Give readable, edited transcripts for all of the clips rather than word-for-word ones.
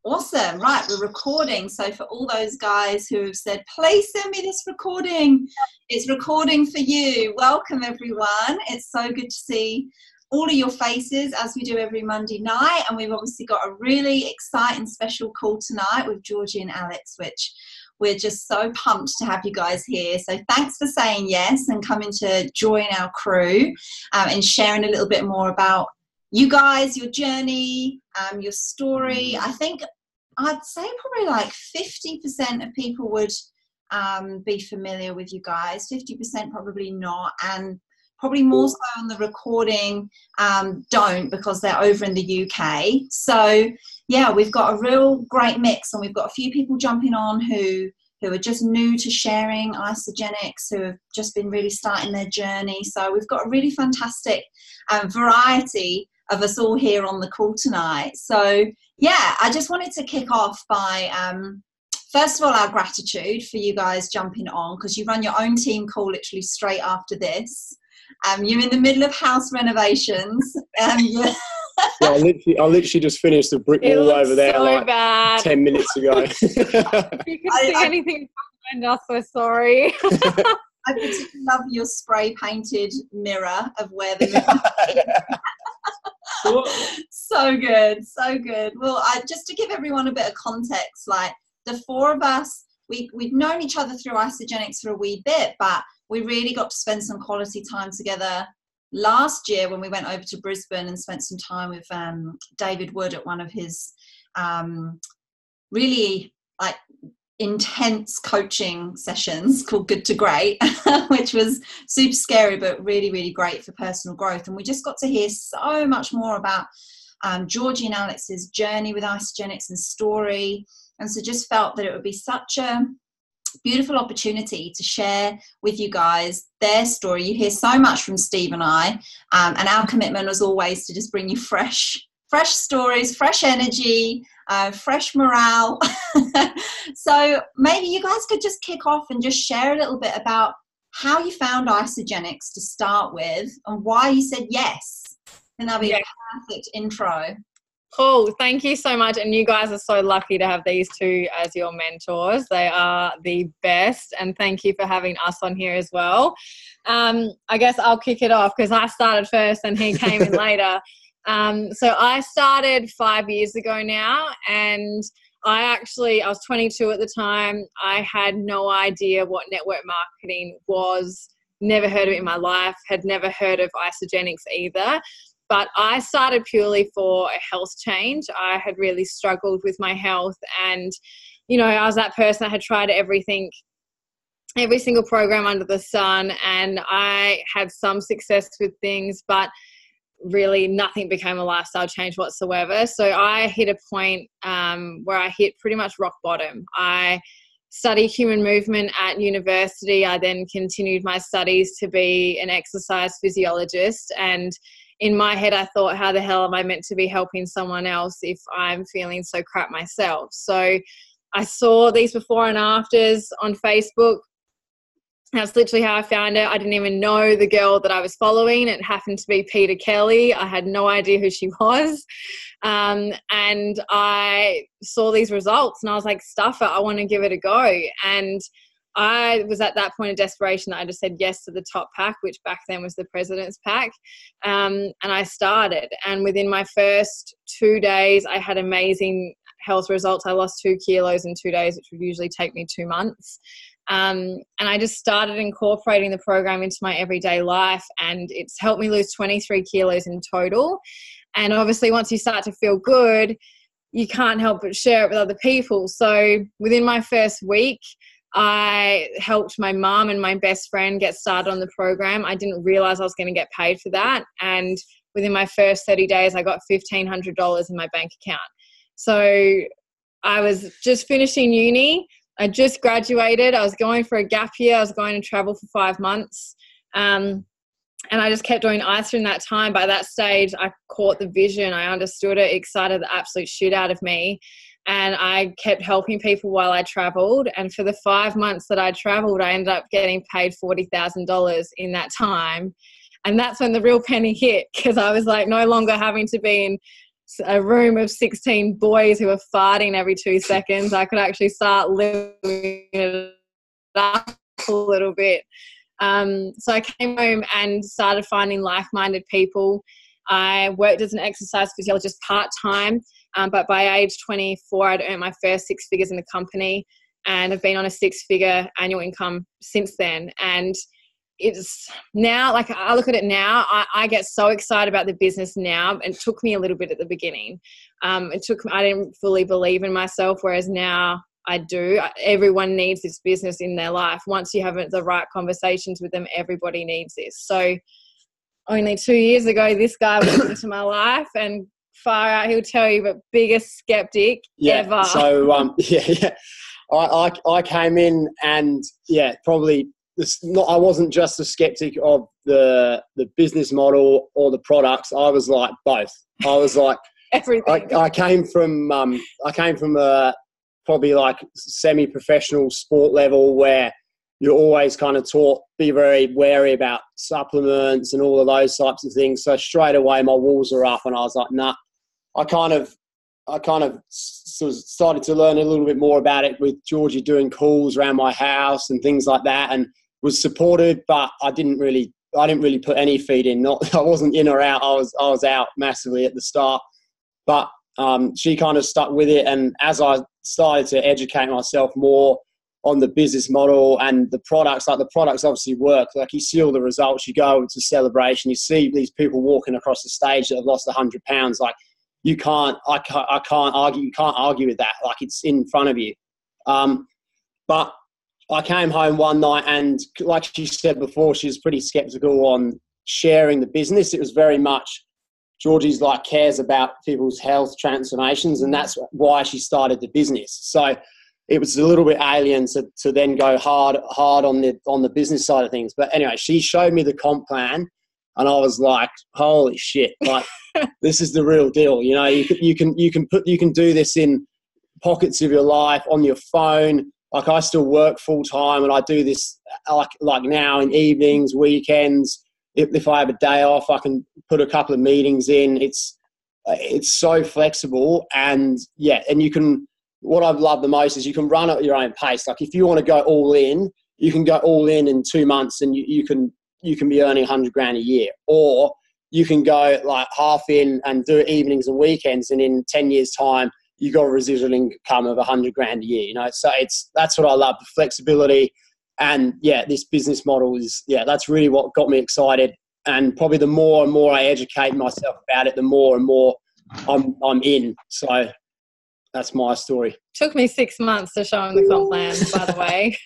Awesome. Right, we're recording. So for all those guys who have said, please send me this recording, it's recording for you. Welcome, everyone. It's so good to see all of your faces as we do every Monday night. And we've obviously got a really exciting special call tonight with Georgie and Alex, which we're just so pumped to have you guys here. So thanks for saying yes and coming to join our crew and sharing a little bit more about you guys, your journey, your story. I think I'd say probably like 50% of people would be familiar with you guys, 50% probably not, and probably more so on the recording don't, because they're over in the UK. So yeah, we've got a real great mix, and we've got a few people jumping on who are just new to sharing Isagenix, who have just been really starting their journey. So we've got a really fantastic variety of us all here on the call tonight. So yeah, I just wanted to kick off by first of all, our gratitude for you guys jumping on, because you run your own team call literally straight after this. You're in the middle of house renovations. Yeah, I literally just finished the brick wall over there so like bad. 10 minutes ago. If you can see anything behind us, we're sorry. I particularly love your spray painted mirror of where the So good, so good. Well, just to give everyone a bit of context, like the four of us, we've known each other through Isagenix for a wee bit, but we really got to spend some quality time together last year when we went over to Brisbane and spent some time with David Wood at one of his really like intense coaching sessions called Good to Great, which was super scary but really, really great for personal growth. And we just got to hear so much more about Georgie and Alex's journey with Isagenix and story. And so just felt that it would be such a beautiful opportunity to share with you guys their story. You hear so much from Steve and I, and our commitment was always to just bring you fresh stories, fresh energy, fresh morale. So maybe you guys could just kick off and just share a little bit about how you found Isagenix to start with and why you said yes. And that'll be a perfect intro. Cool. Thank you so much. And you guys are so lucky to have these two as your mentors. They are the best. And thank you for having us on here as well. I guess I'll kick it off because I started first and he came in later. So I started 5 years ago now, and I was 22 at the time. I had no idea what network marketing was, never heard of it in my life, had never heard of Isagenix either. But I started purely for a health change. I had really struggled with my health, and, you know, I was that person that had tried everything, every single program under the sun, and I had some success with things, but really nothing became a lifestyle change whatsoever. So I hit a point where I hit pretty much rock bottom. I studied human movement at university. I then continued my studies to be an exercise physiologist, and in my head, I thought, how the hell am I meant to be helping someone else if I'm feeling so crap myself? So I saw these before and afters on Facebook. That's literally how I found it. I didn't even know the girl that I was following. It happened to be Peter Kelly. I had no idea who she was. And I saw these results and I was like, stuff it, I want to give it a go. And I was at that point of desperation that I just said yes to the top pack, which back then was the President's Pack. And I started. And within my first 2 days, I had amazing health results. I lost 2 kilos in 2 days, which would usually take me 2 months. And I just started incorporating the program into my everyday life, and it's helped me lose 23 kilos in total. And obviously once you start to feel good, you can't help but share it with other people. So within my first week, I helped my mum and my best friend get started on the program. I didn't realize I was going to get paid for that. And within my first 30 days, I got $1,500 in my bank account. So I was just finishing uni. I just graduated. I was going for a gap year. I was going to travel for 5 months. And I just kept doing ISA in that time. By that stage, I caught the vision. I understood it, excited the absolute shit out of me. And I kept helping people while I traveled. And for the 5 months that I traveled, I ended up getting paid $40,000 in that time. And that's when the real penny hit, because I was like no longer having to be in a room of 16 boys who were farting every 2 seconds. I could actually start living it up a little bit. So I came home and started finding like-minded people. I worked as an exercise physiologist part-time, but by age 24, I'd earned my first 6 figures in the company, and I've been on a 6-figure annual income since then. And it's now, like, I look at it now, I get so excited about the business now. It took me a little bit at the beginning. I didn't fully believe in myself, whereas now I do. Everyone needs this business in their life. Once you have the right conversations with them, everybody needs this. So only 2 years ago, this guy was into my life, and far out, he'll tell you, but biggest skeptic ever. So, I came in and, probably I wasn't just a skeptic of the business model or the products. I was like both. I was like everything. I came from a probably like semi-professional sport level where you're always kind of taught be very wary about supplements and all of those types of things. So straight away my walls are up, and I was like, nah. I kind of sort of started to learn a little bit more about it with Georgie doing calls around my house and things like that, and was supported, but I didn't really put any feed in. I wasn't in or out. I was out massively at the start, but she kind of stuck with it. And as I started to educate myself more on the business model and the products, like the products obviously work. Like you see all the results, you go to celebration, you see these people walking across the stage that have lost 100 pounds. Like I can't argue. You can't argue with that. Like it's in front of you. But I came home one night, and like she said before, she was pretty skeptical on sharing the business. It was very much Georgie's like cares about people's health transformations, and that's why she started the business. So it was a little bit alien to then go hard on the business side of things. But anyway, she showed me the comp plan, and I was like, holy shit, like this is the real deal. You know, you can do this in pockets of your life on your phone. Like I still work full time, and I do this like now in evenings, weekends. If I have a day off, I can put a couple of meetings in. It's so flexible, and you can. What I've loved the most is you can run at your own pace. Like if you want to go all in, you can go all in 2 months, and you can be earning 100 grand a year, or you can go like half in and do it evenings and weekends, and in 10 years time, you got a residual income of 100 grand a year, you know? So that's what I love, the flexibility. And this business model is, that's really what got me excited. And probably the more and more I educate myself about it, the more and more I'm in. So that's my story. Took me 6 months to show him the comp plan, by the way.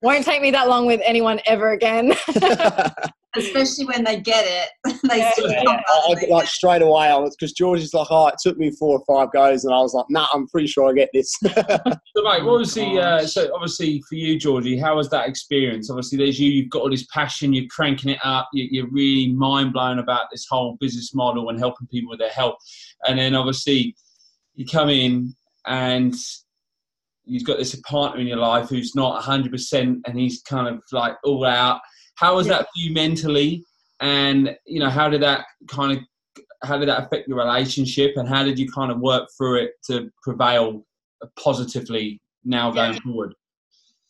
Won't take me that long with anyone ever again. Especially when they get it. Like straight away, because Georgie's like, it took me 4 or 5 goes, and I was like, nah, I'm pretty sure I get this. So, mate, what was so obviously for you, Georgie, how was that experience? Obviously, there's you've got all this passion, you're cranking it up, you're really mind blown about this whole business model and helping people with their health. And then obviously you come in and you've got this partner in your life who's not 100%, and he's kind of like all out. How was that for you mentally? And, you know, how did that affect your relationship, and how did you kind of work through it to prevail positively now going forward?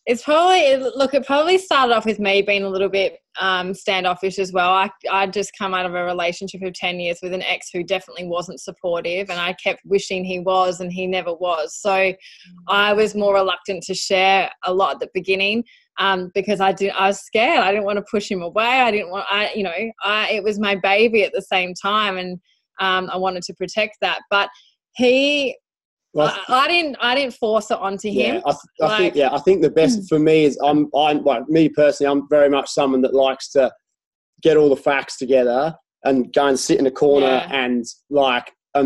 It probably started off with me being a little bit standoffish as well. I'd just come out of a relationship of 10 years with an ex who definitely wasn't supportive, and I kept wishing he was, and he never was. So I was more reluctant to share a lot at the beginning because I was scared. I didn't want to push him away. It was my baby at the same time, and I wanted to protect that. But I didn't force it onto him. I think the best for me is I'm like me personally. I'm very much someone that likes to get all the facts together and go and sit in a corner and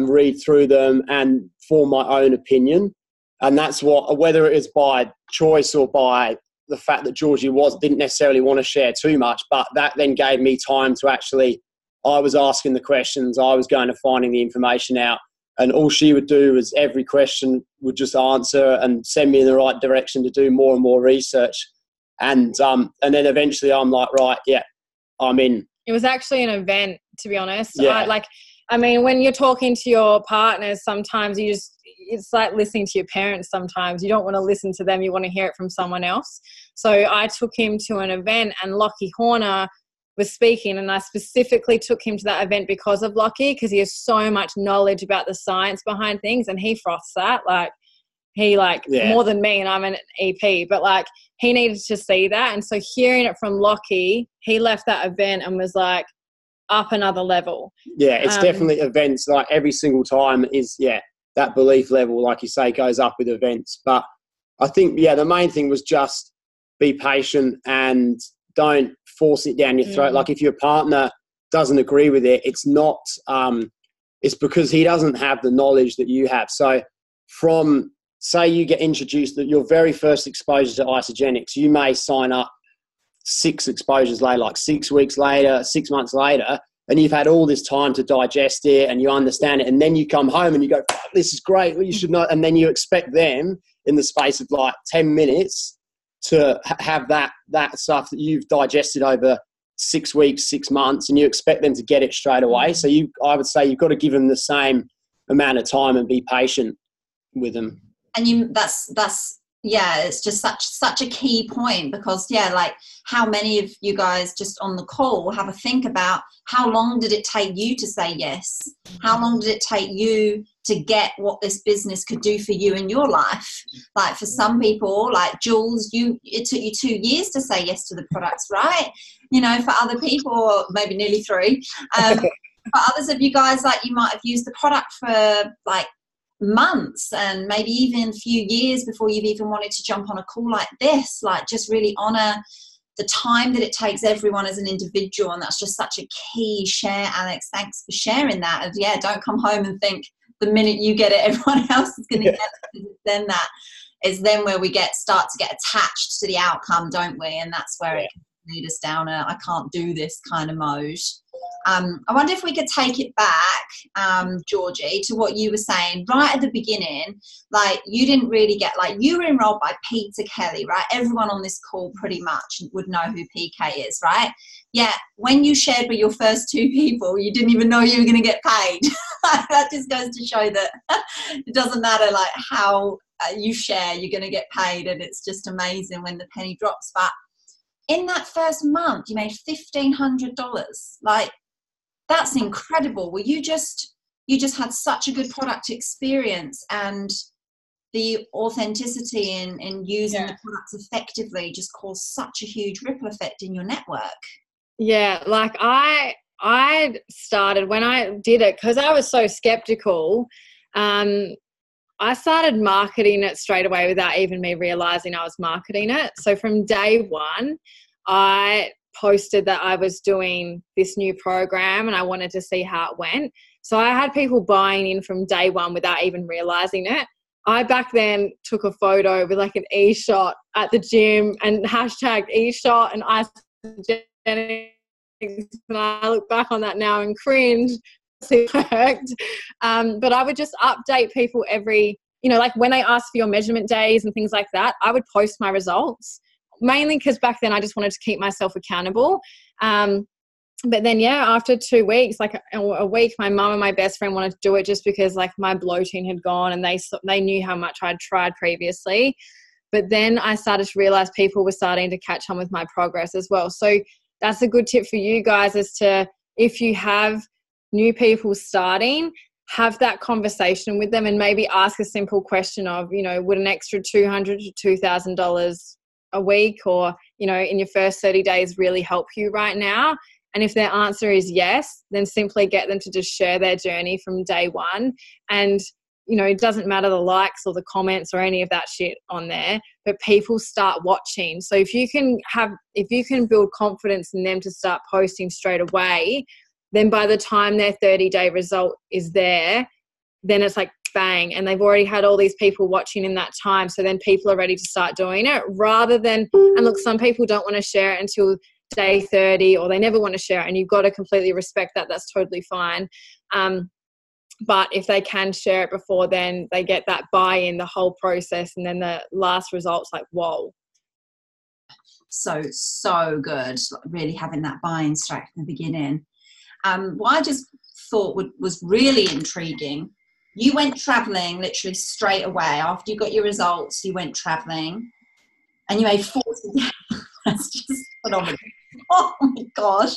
read through them and form my own opinion. And that's whether it is by choice or by the fact that Georgie didn't necessarily want to share too much, but that then gave me time to I was asking the questions, I was going to finding the information out. And all she would do was every question would just answer and send me in the right direction to do more and more research. And then eventually I'm like, right, I'm in. It was actually an event, to be honest. Yeah. I mean, when you're talking to your partners, sometimes it's like listening to your parents sometimes. You don't want to listen to them. You want to hear it from someone else. So I took him to an event and Lockie Horner was speaking, and I specifically took him to that event because of Lockie, because he has so much knowledge about the science behind things, and he froths that. Like, he more than me, and I'm an EP, but like he needed to see that. And so hearing it from Lockie, he left that event and was like up another level. Yeah, it's definitely events, like every single time is, that belief level, like you say, goes up with events. But I think, the main thing was just be patient and don't force it down your throat. Like if your partner doesn't agree with it, it's not, it's because he doesn't have the knowledge that you have. So from, say you get introduced that your very first exposure to isogenics, you may sign up 6 exposures later, like 6 weeks later, 6 months later, and you've had all this time to digest it and you understand it. And then you come home and you go, this is great. Well, you should know. And then you expect them in the space of like 10 minutes to have that stuff that you've digested over 6 weeks, 6 months, and you expect them to get it straight away. So I would say you've got to give them the same amount of time and be patient with them. And that's it's just such a key point, because like how many of you guys just on the call have a think about how long did it take you to say yes? How long did it take you to get what this business could do for you in your life? Like for some people, like Jules, it took you 2 years to say yes to the products, right? For other people, maybe nearly 3. For others of you guys, like you might have used the product for like months and maybe even a few years before you've even wanted to jump on a call like this. Like just really honor the time that it takes everyone as an individual, and that's just such a key share. Alex, thanks for sharing that. And don't come home and think the minute you get it everyone else is going to get it. Then that is then where we start to get attached to the outcome, don't we? And that's where it can lead us down a I can't do this kind of mode. I wonder if we could take it back, Georgie, to what you were saying right at the beginning. Like you didn't really get, like you were enrolled by Peter Kelly, right? Everyone on this call pretty much would know who PK is, right? Yeah, when you shared with your first 2 people, you didn't even know you were going to get paid. That just goes to show that it doesn't matter like how you share, you're going to get paid, and it's just amazing when the penny drops. But in that first month, you made $1,500. Like, that's incredible. Well, you just had such a good product experience, and the authenticity in using the products effectively just caused such a huge ripple effect in your network. Yeah, like I started when I did it, because I was so skeptical. I started marketing it straight away without even me realizing I was marketing it. So from day one, I posted that I was doing this new program and I wanted to see how it went. So I had people buying in from day one without even realizing it. I back then took a photo with like an e-shot at the gym and hashtag e-shot and isogenics, and I look back on that now and cringe. It worked. But I would just update people every, like when they asked for your measurement days and things like that, I would post my results. Mainly because back then I just wanted to keep myself accountable. But then, after 2 weeks, like a week, my mum and my best friend wanted to do it just because like my bloating had gone and they knew how much I'd tried previously. But then I started to realize people were starting to catch on with my progress as well. So that's a good tip for you guys, is to, if you have new people starting, have that conversation with them and maybe ask a simple question of, would an extra $200 to $2,000 a week or, in your first 30 days really help you right now? And if their answer is yes, then simply get them to just share their journey from day one. And, it doesn't matter the likes or the comments or any of that shit on there, but people start watching. So if you can build confidence in them to start posting straight away, then by the time their 30-day result is there, then it's like bang, and they've already had all these people watching in that time. So then people are ready to start doing it rather than, and look, some people don't want to share it until day 30 or they never want to share it, and you've got to completely respect that. That's totally fine. But if they can share it before then, they get that buy-in, the whole process, and then the last result's like, whoa. So good. Really having that buy-in straight from the beginning. Well, I just thought was really intriguing. You went traveling literally straight away after you got your results. You went traveling, and you made 40. That's just phenomenal. Oh my gosh,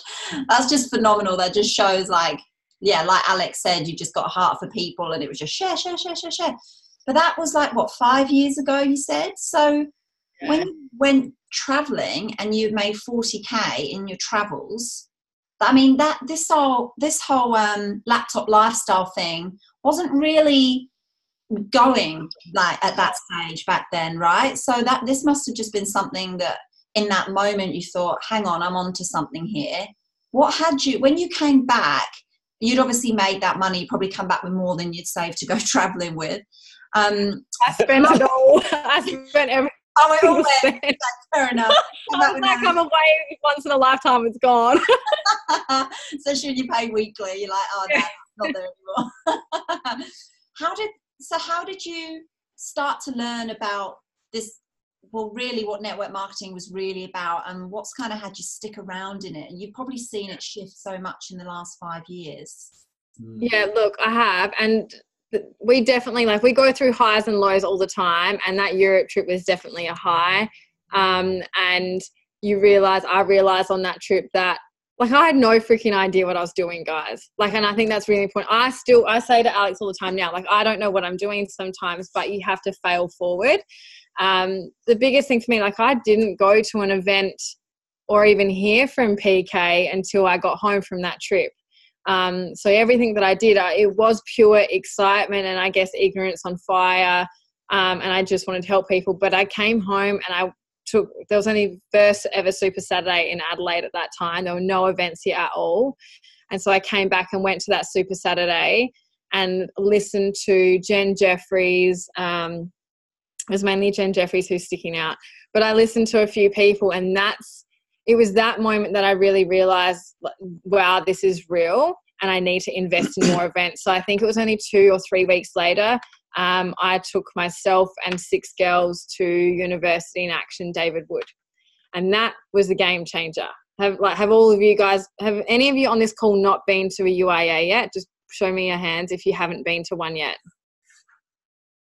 that's just phenomenal. That just shows, like Alex said, you just got a heart for people, and it was just share. But that was like, what, 5 years ago, you said? So when you went traveling and you made 40K in your travels, I mean, that this whole laptop lifestyle thing wasn't really going like at that stage back then, right? So that this must have just been something that in that moment you thought, hang on, I'm onto something here. What had you, when you came back, you'd obviously made that money, you probably come back with more than you'd saved to go traveling with. I spent it all. I spent everything. Oh, it all went. Fair enough. I'm away once in a lifetime, it's gone. Especially when you pay weekly, you're like, oh no, it's not there anymore. How did you start to learn about this? Well, really what network marketing was really about, and what's kind of had you stick around in it? And you've probably seen it shift so much in the last 5 years. Yeah, look, I have. And we definitely, like, we go through highs and lows all the time, and that Europe trip was definitely a high. And I realized on that trip that, like, I had no freaking idea what I was doing, guys. Like, and I think that's really important. I say to Alex all the time now, like, I don't know what I'm doing sometimes, but you have to fail forward. The biggest thing for me, like, I didn't go to an event or even hear from PK until I got home from that trip. So everything that I did, it was pure excitement and I guess ignorance on fire. And I just wanted to help people. But I came home and there was only first ever Super Saturday in Adelaide at that time. There were no events here at all. And so I came back and went to that Super Saturday and listened to Jen Jeffries. It was mainly Jen Jeffries who's sticking out. But I listened to a few people, and it was that moment that I really realized, wow, this is real and I need to invest in more events. So I think it was only 2 or 3 weeks later, I took myself and 6 girls to University in Action, David Wood. And that was a game changer. Have any of you on this call not been to a UIA yet? Just show me your hands if you haven't been to one yet.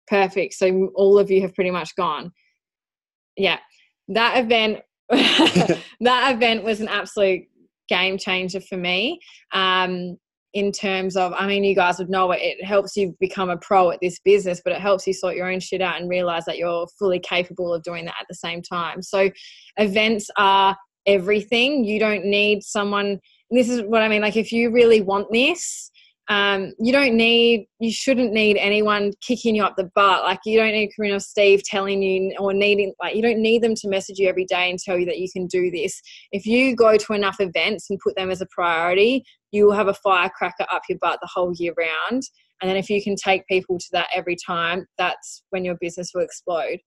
Perfect. So all of you have pretty much gone. Yeah. That event was an absolute game changer for me. In terms of, I mean, you guys would know it helps you become a pro at this business, but it helps you sort your own shit out and realize that you're fully capable of doing that at the same time. So events are everything. You don't need someone, this is what I mean, like, if you really want this, you shouldn't need anyone kicking you up the butt. Like, you don't need Corinne or Steve telling you, or you don't need them to message you every day and tell you that you can do this. If you go to enough events and put them as a priority, you will have a firecracker up your butt the whole year round. And then if you can take people to that every time, that's when your business will explode.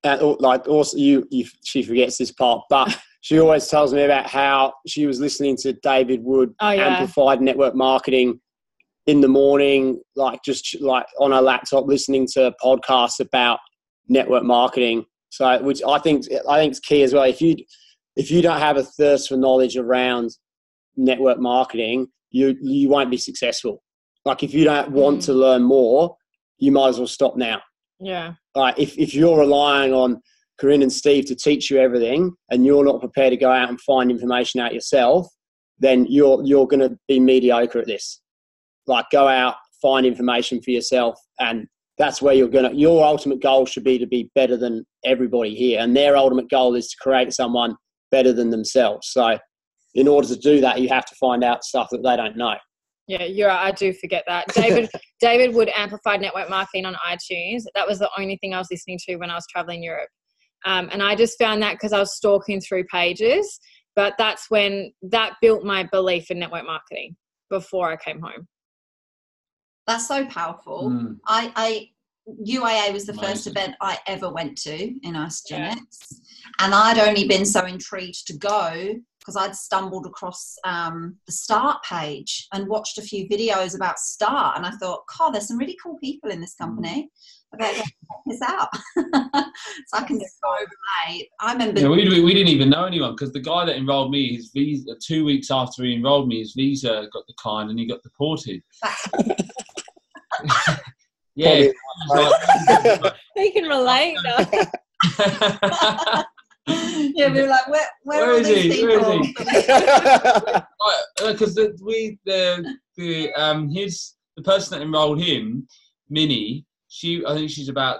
Like, also, she forgets this part, but she always tells me about how she was listening to David Wood Amplified Network Marketing in the morning, like, just like on her laptop, listening to podcasts about network marketing. So, which I think is key as well. If you don't have a thirst for knowledge around network marketing, you won't be successful. Like, if you don't want to learn more, you might as well stop now. Yeah. Like, if you're relying on Corinne and Steve to teach you everything and you're not prepared to go out and find information out yourself, then you're going to be mediocre at this. Like, go out, find information for yourself, and that's where your ultimate goal should be to be better than everybody here. And their ultimate goal is to create someone better than themselves. So in order to do that, you have to find out stuff that they don't know. Yeah, you're right. I do forget that. David Wood Amplified Network Marketing on iTunes. That was the only thing I was listening to when I was traveling Europe. And I just found that because I was stalking through pages, but that built my belief in network marketing before I came home. That's so powerful. UIA was the first event I ever went to in Isogenics, and I'd only been so intrigued to go because I'd stumbled across the Start page and watched a few videos about Start, and I thought, God, there's some really cool people in this company. I better go check this out. So I can so relate. I remember. Yeah, we didn't even know anyone, because the guy that enrolled me, his visa, 2 weeks after he enrolled me, his visa got declined and he got deported. Yeah, he can relate. Yeah, we were like, where are these people? Because the person that enrolled him, Minnie, I think she's about,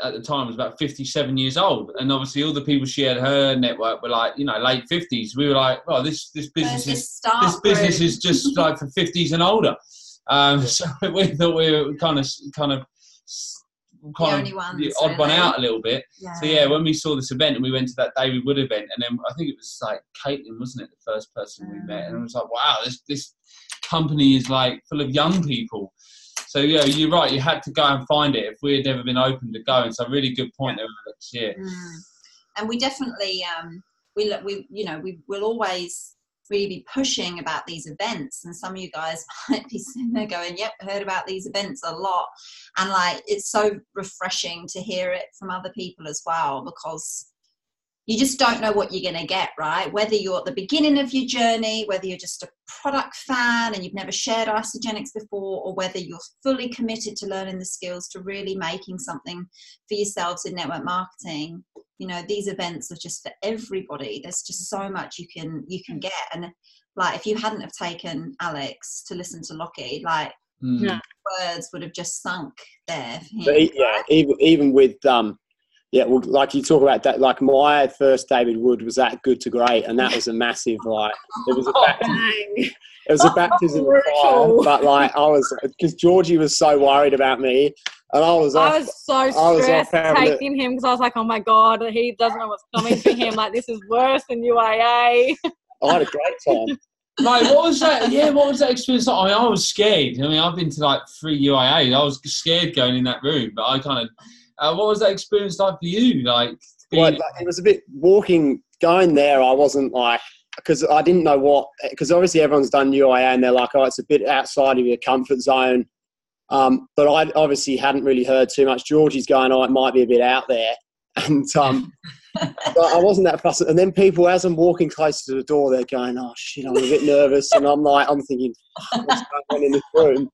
at the time, was about 57 years old, and obviously all the people she had her network were like, late 50s. We were like, oh, this business is just like for 50s and older. So we thought we were kind of the odd one out a little bit. Yeah. So yeah, when we saw this event and we went to that David Wood event, and then I think it was like Caitlin, wasn't it, the first person we met, and I was like, wow, this company is like full of young people. So yeah, you're right. You had to go and find it if we had never been open to go. And so, really good point there, Alex. Yeah. And we definitely we will always really be pushing about these events. And some of you guys might be sitting there going, "Yep, heard about these events a lot." And like, it's so refreshing to hear it from other people as well, because you just don't know what you're going to get, right? Whether you're at the beginning of your journey, whether you're just a product fan and you've never shared Isogenics before, or whether you're fully committed to learning the skills to really making something for yourselves in network marketing. These events are just for everybody. There's just so much you can get. And like, if you hadn't have taken Alex to listen to Lockie, like words would have just sunk there for him. But yeah, even with yeah, well, like you talk about that, like my first David Wood was that Good to Great, and that was a massive, like, it was a baptism of fire. But like, I was, because Georgie was so worried about me, and I was so stressed taking him, because I was like, oh my God, he doesn't know what's coming for him. Like, this is worse than UIA. I had a great time. Mate, what was that? Yeah, what was that experience like? I was scared. I've been to like 3 UIAs. I was scared going in that room, but I kind of. What was that experience like for you? Like, it was a bit going there. I wasn't like, because I didn't know because obviously everyone's done UIA and they're like, oh, it's a bit outside of your comfort zone. But I obviously hadn't really heard too much. Georgie's going, oh, it might be a bit out there. And but I wasn't that fussed. And then people, as I'm walking closer to the door, they're going, oh shit, I'm a bit nervous. And I'm thinking, what's going on in this room?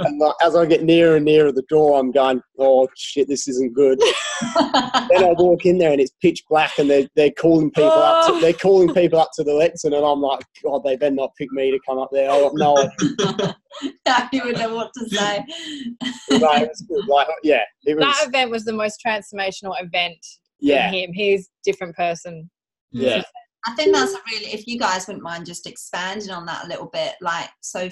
And like, as I get nearer and nearer the door, I'm going, oh shit, this isn't good. Then I walk in there and it's pitch black, and they're calling people up. They're calling people up to the lectern, and I'm like, God, they better not pick me to come up there. I got no idea. You would know what to say. No, it was good. Like, yeah, that event was the most transformational event. Yeah, for him. He's a different person. Yeah, I think that's really. If you guys wouldn't mind just expanding on that a little bit, like, so.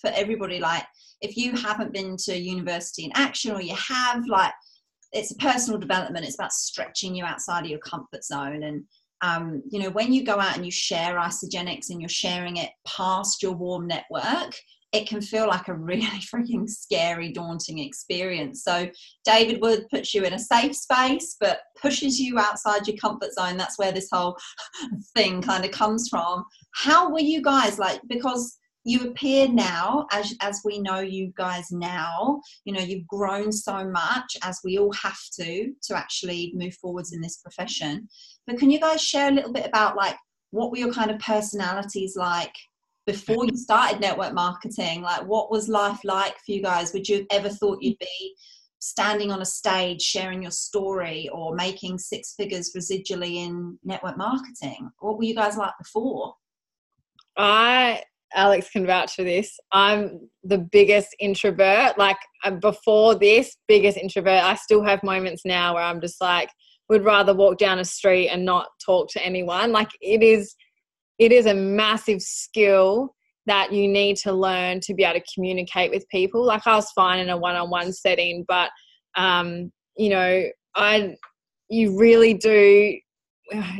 For everybody, like, if you haven't been to University in Action, or you have, like, it's a personal development. It's about stretching you outside of your comfort zone. And when you go out and you share Isogenics and you're sharing it past your warm network, it can feel like a really freaking scary, daunting experience. So David Wood puts you in a safe space, but pushes you outside your comfort zone. That's where this whole thing kind of comes from. How were you guys, like, because you appear now, as we know you guys now, you've grown so much, as we all have to actually move forwards in this profession. But can you guys share a little bit about, like, what were your kind of personalities like before you started network marketing? Like, what was life like for you guys? Would you have ever thought you'd be standing on a stage sharing your story, or making 6 figures residually in network marketing? What were you guys like before? Alex can vouch for this. I'm the biggest introvert. Like, before this, biggest introvert. I still have moments now where I'm just like, would rather walk down a street and not talk to anyone. Like, it is a massive skill that you need to learn to be able to communicate with people. Like, I was fine in a one-on-one setting, but you really do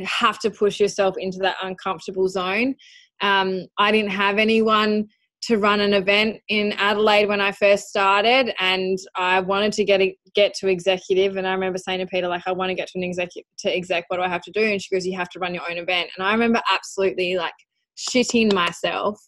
have to push yourself into that uncomfortable zone. I didn't have anyone to run an event in Adelaide when I first started, and I wanted to get to executive. And I remember saying to Peter, like, I want to get to an exec, what do I have to do? And she goes, you have to run your own event. And I remember absolutely like shitting myself,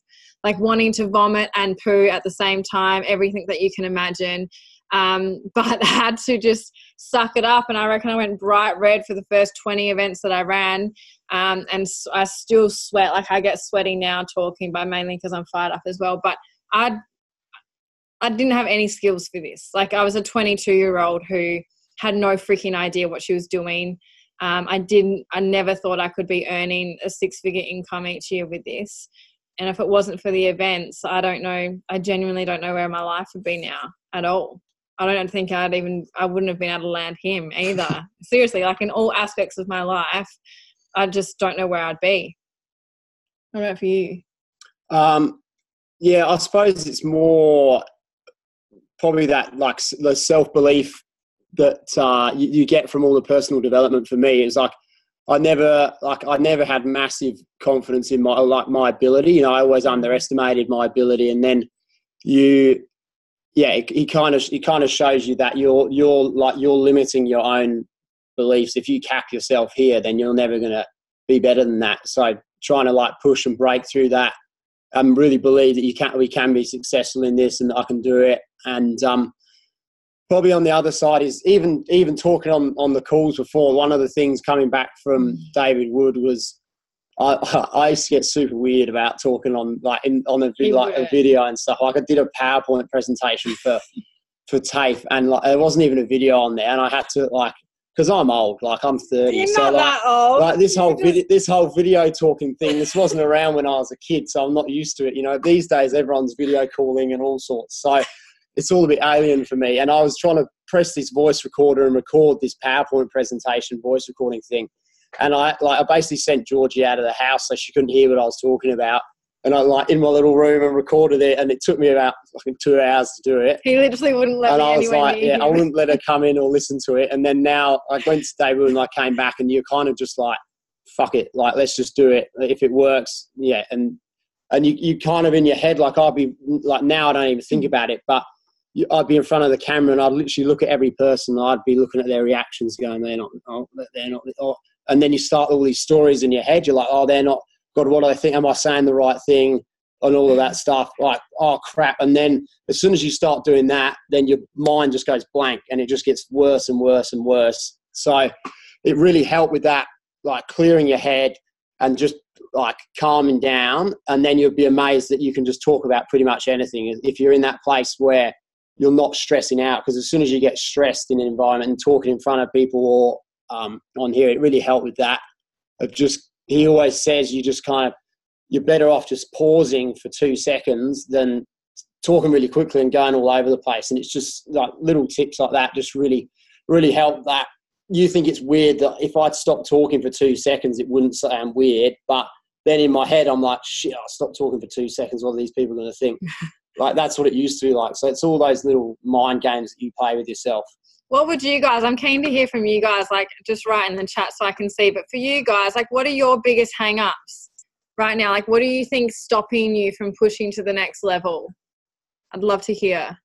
like wanting to vomit and poo at the same time, everything that you can imagine. But I had to just suck it up, and I reckon I went bright red for the first 20 events that I ran, and I still sweat. Like, I get sweaty now talking, but mainly because I'm fired up as well. But I didn't have any skills for this. Like, I was a 22-year-old who had no freaking idea what she was doing. I never thought I could be earning a 6-figure income each year with this. And if it wasn't for the events, I genuinely don't know where my life would be now at all. I don't think I wouldn't have been able to land him either. Seriously, like in all aspects of my life, I just don't know where I'd be. I don't know for you. Yeah, I suppose it's more probably that, like, the self-belief that you get from all the personal development. For me, it's like I never had massive confidence in my ability. You know, I always underestimated my ability, and then it kind of shows you that you're limiting your own beliefs. If you cap yourself here, then you're never going to be better than that. So trying to like push and break through that, and really believe that we can be successful in this, and that I can do it. And probably on the other side is even talking on the calls before. One of the things coming back from David Wood was I used to get super weird about talking on a video and stuff. Like, I did a PowerPoint presentation for TAFE, and like there wasn't even a video on there, and I had to, like, because I'm old, like I'm 30. You're so not that old. Like this whole video talking thing, this wasn't around when I was a kid, so I'm not used to it. You know, these days everyone's video calling and all sorts, so it's all a bit alien for me. And I was trying to press this voice recorder and record this PowerPoint presentation voice recording thing. And I basically sent Georgie out of the house so she couldn't hear what I was talking about. And I in my little room and recorded it, and it took me about 2 hours to do it. He literally wouldn't let me anywhere near him. I wouldn't let her come in or listen to it. And then now I went to David and I came back, and you're kind of just like, fuck it, like let's just do it. If it works, yeah. And you kind of in your head, like I'll be like, now I don't even think about it, but I'd be in front of the camera and I'd literally look at every person. I'd be looking at their reactions, going, they're not. And then you start all these stories in your head. You're like, oh, they're not. God, what do I think? Am I saying the right thing? And all of that stuff. Like, oh, crap. And then as soon as you start doing that, then your mind just goes blank, and it just gets worse and worse and worse. So it really helped with that, like clearing your head and just like calming down. And then you'll be amazed that you can just talk about pretty much anything if you're in that place where you're not stressing out. Because as soon as you get stressed in an environment and talking in front of people or on here, it really helped with that. He always says you're better off just pausing for 2 seconds than talking really quickly and going all over the place. And it's just like little tips like that just really, really help that. You think it's weird that if I'd stopped talking for 2 seconds, it wouldn't sound weird. But then in my head, I'm like, shit, I'll stop talking for 2 seconds. What are these people going to think? Like, that's what it used to be like. So it's all those little mind games that you play with yourself. What would you guys, I'm keen to hear from you guys, like just write in the chat so I can see, but for you guys, like what are your biggest hang-ups right now? Like what do you think stopping you from pushing to the next level? I'd love to hear.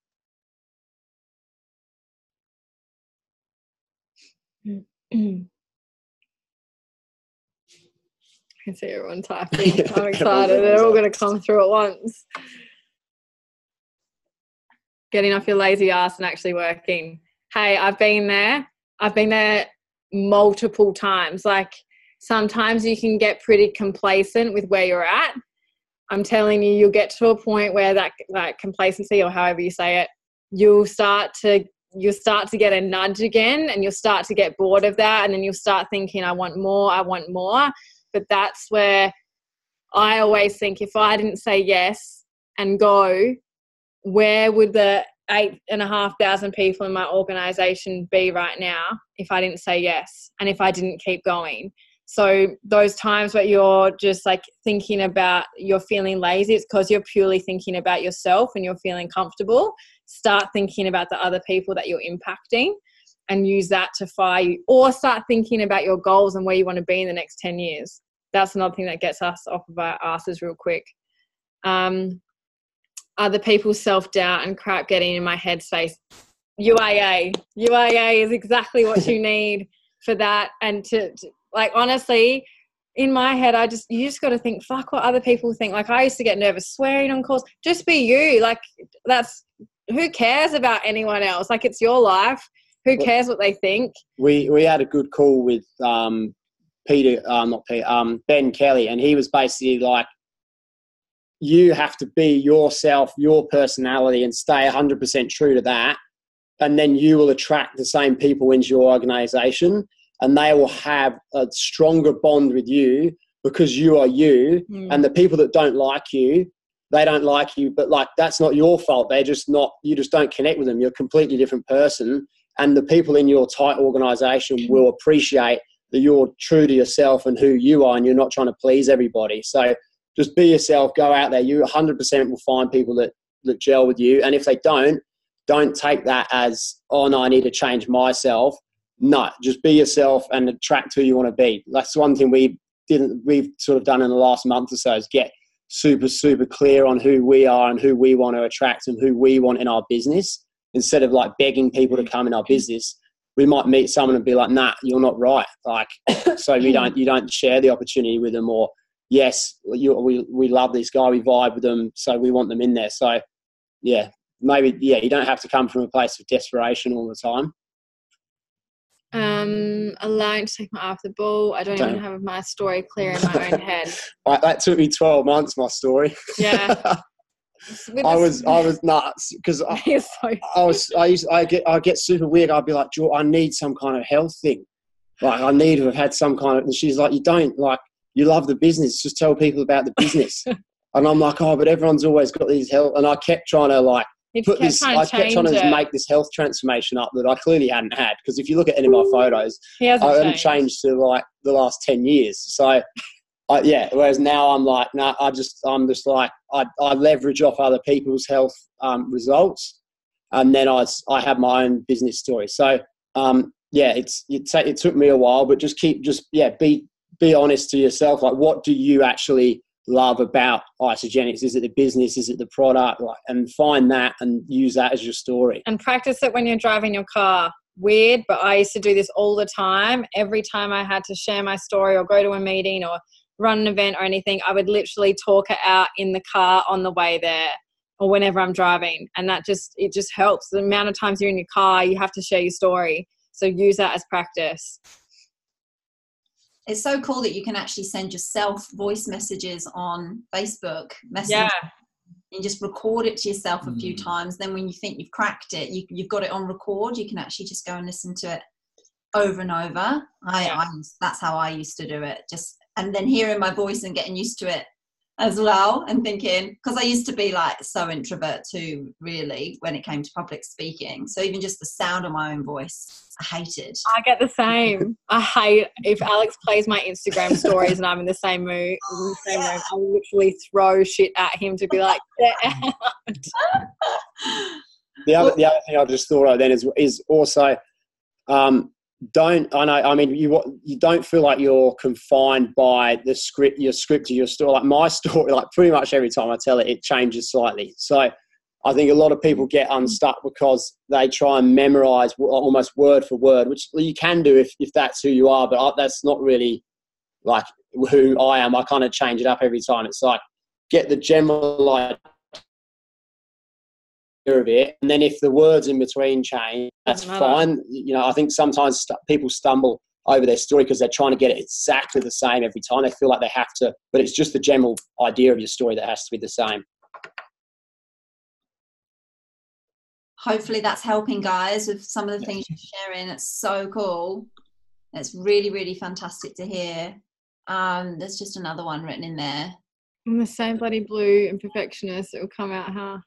I can see everyone typing. I'm excited. They're all going to come through at once. Getting off your lazy ass and actually working. Hey, I've been there. I've been there multiple times. Like sometimes you can get pretty complacent with where you're at. I'm telling you, you'll get to a point where that like complacency, or however you say it, you'll start to get a nudge again, and you'll start to get bored of that, and then you'll start thinking, I want more. But that's where I always think, if I didn't say yes and go, where would the 8,500 people in my organization be right now if I didn't say yes and if I didn't keep going? So those times where you're just like thinking about, you're feeling lazy, it's because you're purely thinking about yourself and you're feeling comfortable. Start thinking about the other people that you're impacting and use that to fire you, or start thinking about your goals and where you want to be in the next 10 years. That's another thing that gets us off of our asses real quick. other people's self-doubt and crap getting in my headspace, UAA is exactly what you need for that. And to like, honestly, in my head, you just got to think, fuck what other people think. Like, I used to get nervous swearing on calls. Just be you. Like, who cares about anyone else? Like, it's your life. Who cares what they think? We had a good call with Ben Kelly, and he was basically like, you have to be yourself, your personality, and stay 100% true to that. And then you will attract the same people into your organization, and they will have a stronger bond with you because you are you. And the people that don't like you, they don't like you, but like, that's not your fault. They're just not, you just don't connect with them. You're a completely different person. And the people in your tight organization will appreciate that you're true to yourself and who you are, and you're not trying to please everybody. So just be yourself, go out there. You 100% will find people that gel with you. And if they don't take that as, oh no, I need to change myself. No, just be yourself and attract who you want to be. That's one thing we've sort of done in the last month or so, is get super, super clear on who we are and who we want to attract and who we want in our business. Instead of like begging people to come in our business, we might meet someone and be like, nah, you're not right. Like, so you don't share the opportunity with them, or yes, we love this guy, we vibe with them, so we want them in there. So yeah, maybe, yeah, you don't have to come from a place of desperation all the time. Allowing to take my eye off the ball. I don't even have my story clear in my own head. That took me 12 months, my story. Yeah. I was nuts because I get super weird. I'd be like, I need some kind of health thing. Like, I need to have had some kind of, and she's like, you don't, like, you love the business, just tell people about the business. And I'm like, oh, but everyone's always got these health, and I kept trying to like make this health transformation up that I clearly hadn't had, because if you look at any of my photos, I haven't changed to like the last 10 years. So whereas now I'm like, no, I'm just like, I leverage off other people's health results, and then I have my own business story. So it took me a while, but be honest to yourself. Like, what do you actually love about Isogenics? Is it the business? Is it the product? Like, and find that and use that as your story. And practice it when you're driving your car. Weird, but I used to do this all the time. Every time I had to share my story or go to a meeting or run an event or anything, I would literally talk it out in the car on the way there or whenever I'm driving. And it just helps. The amount of times you're in your car, you have to share your story. So use that as practice. It's so cool that you can actually send yourself voice messages on Facebook Messenger. Yeah. And just record it to yourself a few times. Then when you think you've cracked it, you've got it on record. You can actually just go and listen to it over and over. That's how I used to do it. And then hearing my voice and getting used to it as well, and thinking, because I used to be like so introvert too, really, when it came to public speaking. So even just the sound of my own voice, I hated. I get the same. I hate if Alex plays my Instagram stories and I'm in the same mood. I'll literally throw shit at him to be like, get out. The other thing I just thought of then is also, you don't feel like you're confined by your script of your story. Like my story, like pretty much every time I tell it, it changes slightly. So I think a lot of people get unstuck because they try and memorize almost word for word, which you can do if that's who you are, but that's not really like who I am. I kind of change it up every time. It's like, get the general idea of it, and then if the words in between change, that's fine. I think sometimes people stumble over their story because they're trying to get it exactly the same every time. They feel like they have to, but it's just the general idea of your story that has to be the same. Hopefully that's helping, guys, with some of the things you're sharing. It's so cool. It's really, really fantastic to hear. There's just another one written in there. I'm the same bloody blue and perfectionist. It will come out how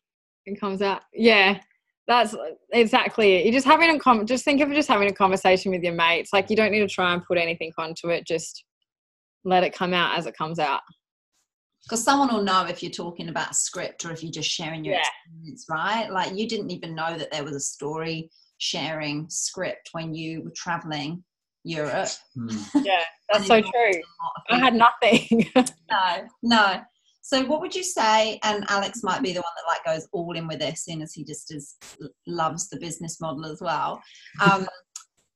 it comes out. Yeah, that's exactly it. You're just having just think of it just having a conversation with your mates. Like, you don't need to try and put anything onto it. Just let it come out as it comes out. Because someone will know if you're talking about a script or if you're just sharing your experience, right? Like, you didn't even know that there was a story sharing script when you were traveling Europe. Yeah, that's so true. I had nothing. No. So what would you say, and Alex might be the one that like goes all in with this, seeing as he just loves the business model as well.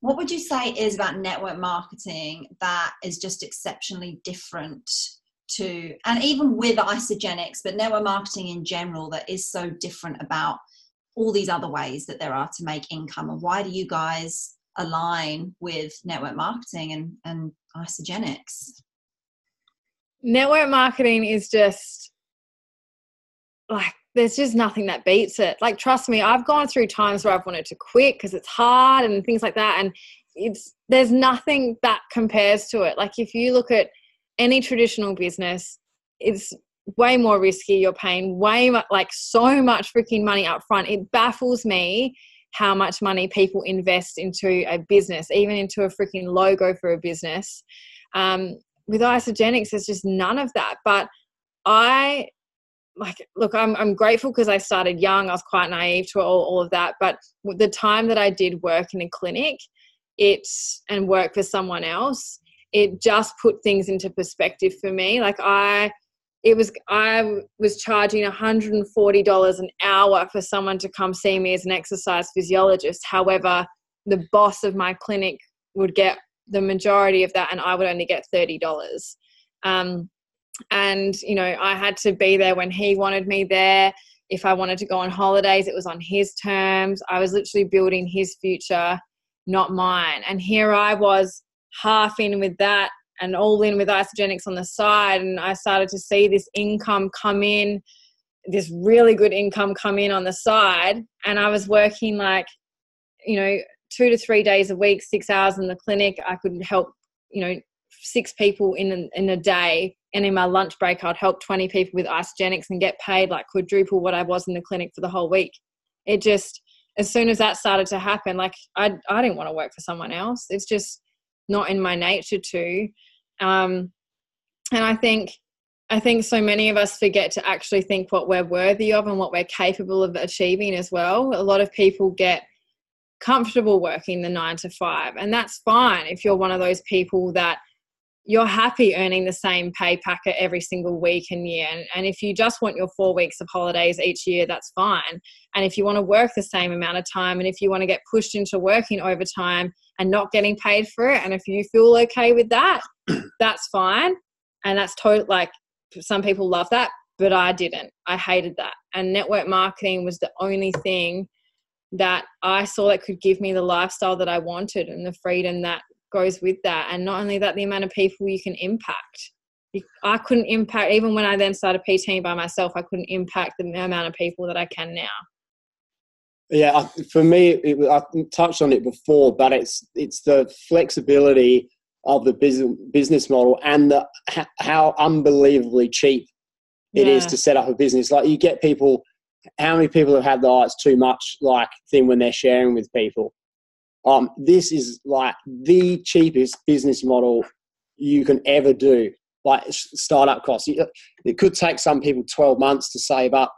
What would you say is about network marketing that is just exceptionally different to, and even with Isogenics, but network marketing in general, that is so different about all these other ways that there are to make income? And why do you guys align with network marketing and Isogenics? Network marketing is just like, there's just nothing that beats it. Like, trust me, I've gone through times where I've wanted to quit because it's hard and things like that. And there's nothing that compares to it. Like, if you look at any traditional business, it's way more risky. You're paying so much freaking money up front. It baffles me how much money people invest into a business, even into a freaking logo for a business. With Isogenics, there's just none of that. But I'm grateful because I started young. I was quite naive to all of that. But the time that I did work in a clinic and work for someone else, it just put things into perspective for me. Like, I was charging $140 an hour for someone to come see me as an exercise physiologist. However, the boss of my clinic would get the majority of that and I would only get $30. And, I had to be there when he wanted me there. If I wanted to go on holidays, it was on his terms. I was literally building his future, not mine. And here I was half in with that and all in with Isogenics on the side. And I started to see this income come in, this really good income come in on the side. And I was working 2 to 3 days a week, 6 hours in the clinic. I could help, 6 people in a day. And in my lunch break, I'd help 20 people with Isogenics and get paid like quadruple what I was in the clinic for the whole week. It just, as soon as that started to happen, I didn't want to work for someone else. It's just not in my nature to. And I think so many of us forget to actually think what we're worthy of and what we're capable of achieving as well. A lot of people get comfortable working the 9 to 5, and that's fine if you're one of those people that you're happy earning the same pay packet every single week and year. And if you just want your 4 weeks of holidays each year, that's fine. And if you want to work the same amount of time, and if you want to get pushed into working overtime and not getting paid for it, and if you feel okay with that, that's fine. And that's some people love that, but I didn't. I hated that. And network marketing was the only thing that I saw that could give me the lifestyle that I wanted and the freedom that goes with that. And not only that, the amount of people you can impact. I couldn't impact, even when I then started PTing by myself, I couldn't impact the amount of people that I can now. Yeah, for me, I touched on it before, but it's the flexibility of the business model and how unbelievably cheap it is to set up a business. Like, you get people, how many people have had the it's too much thing when they're sharing with people? This is the cheapest business model you can ever do. Startup costs. It could take some people 12 months to save up,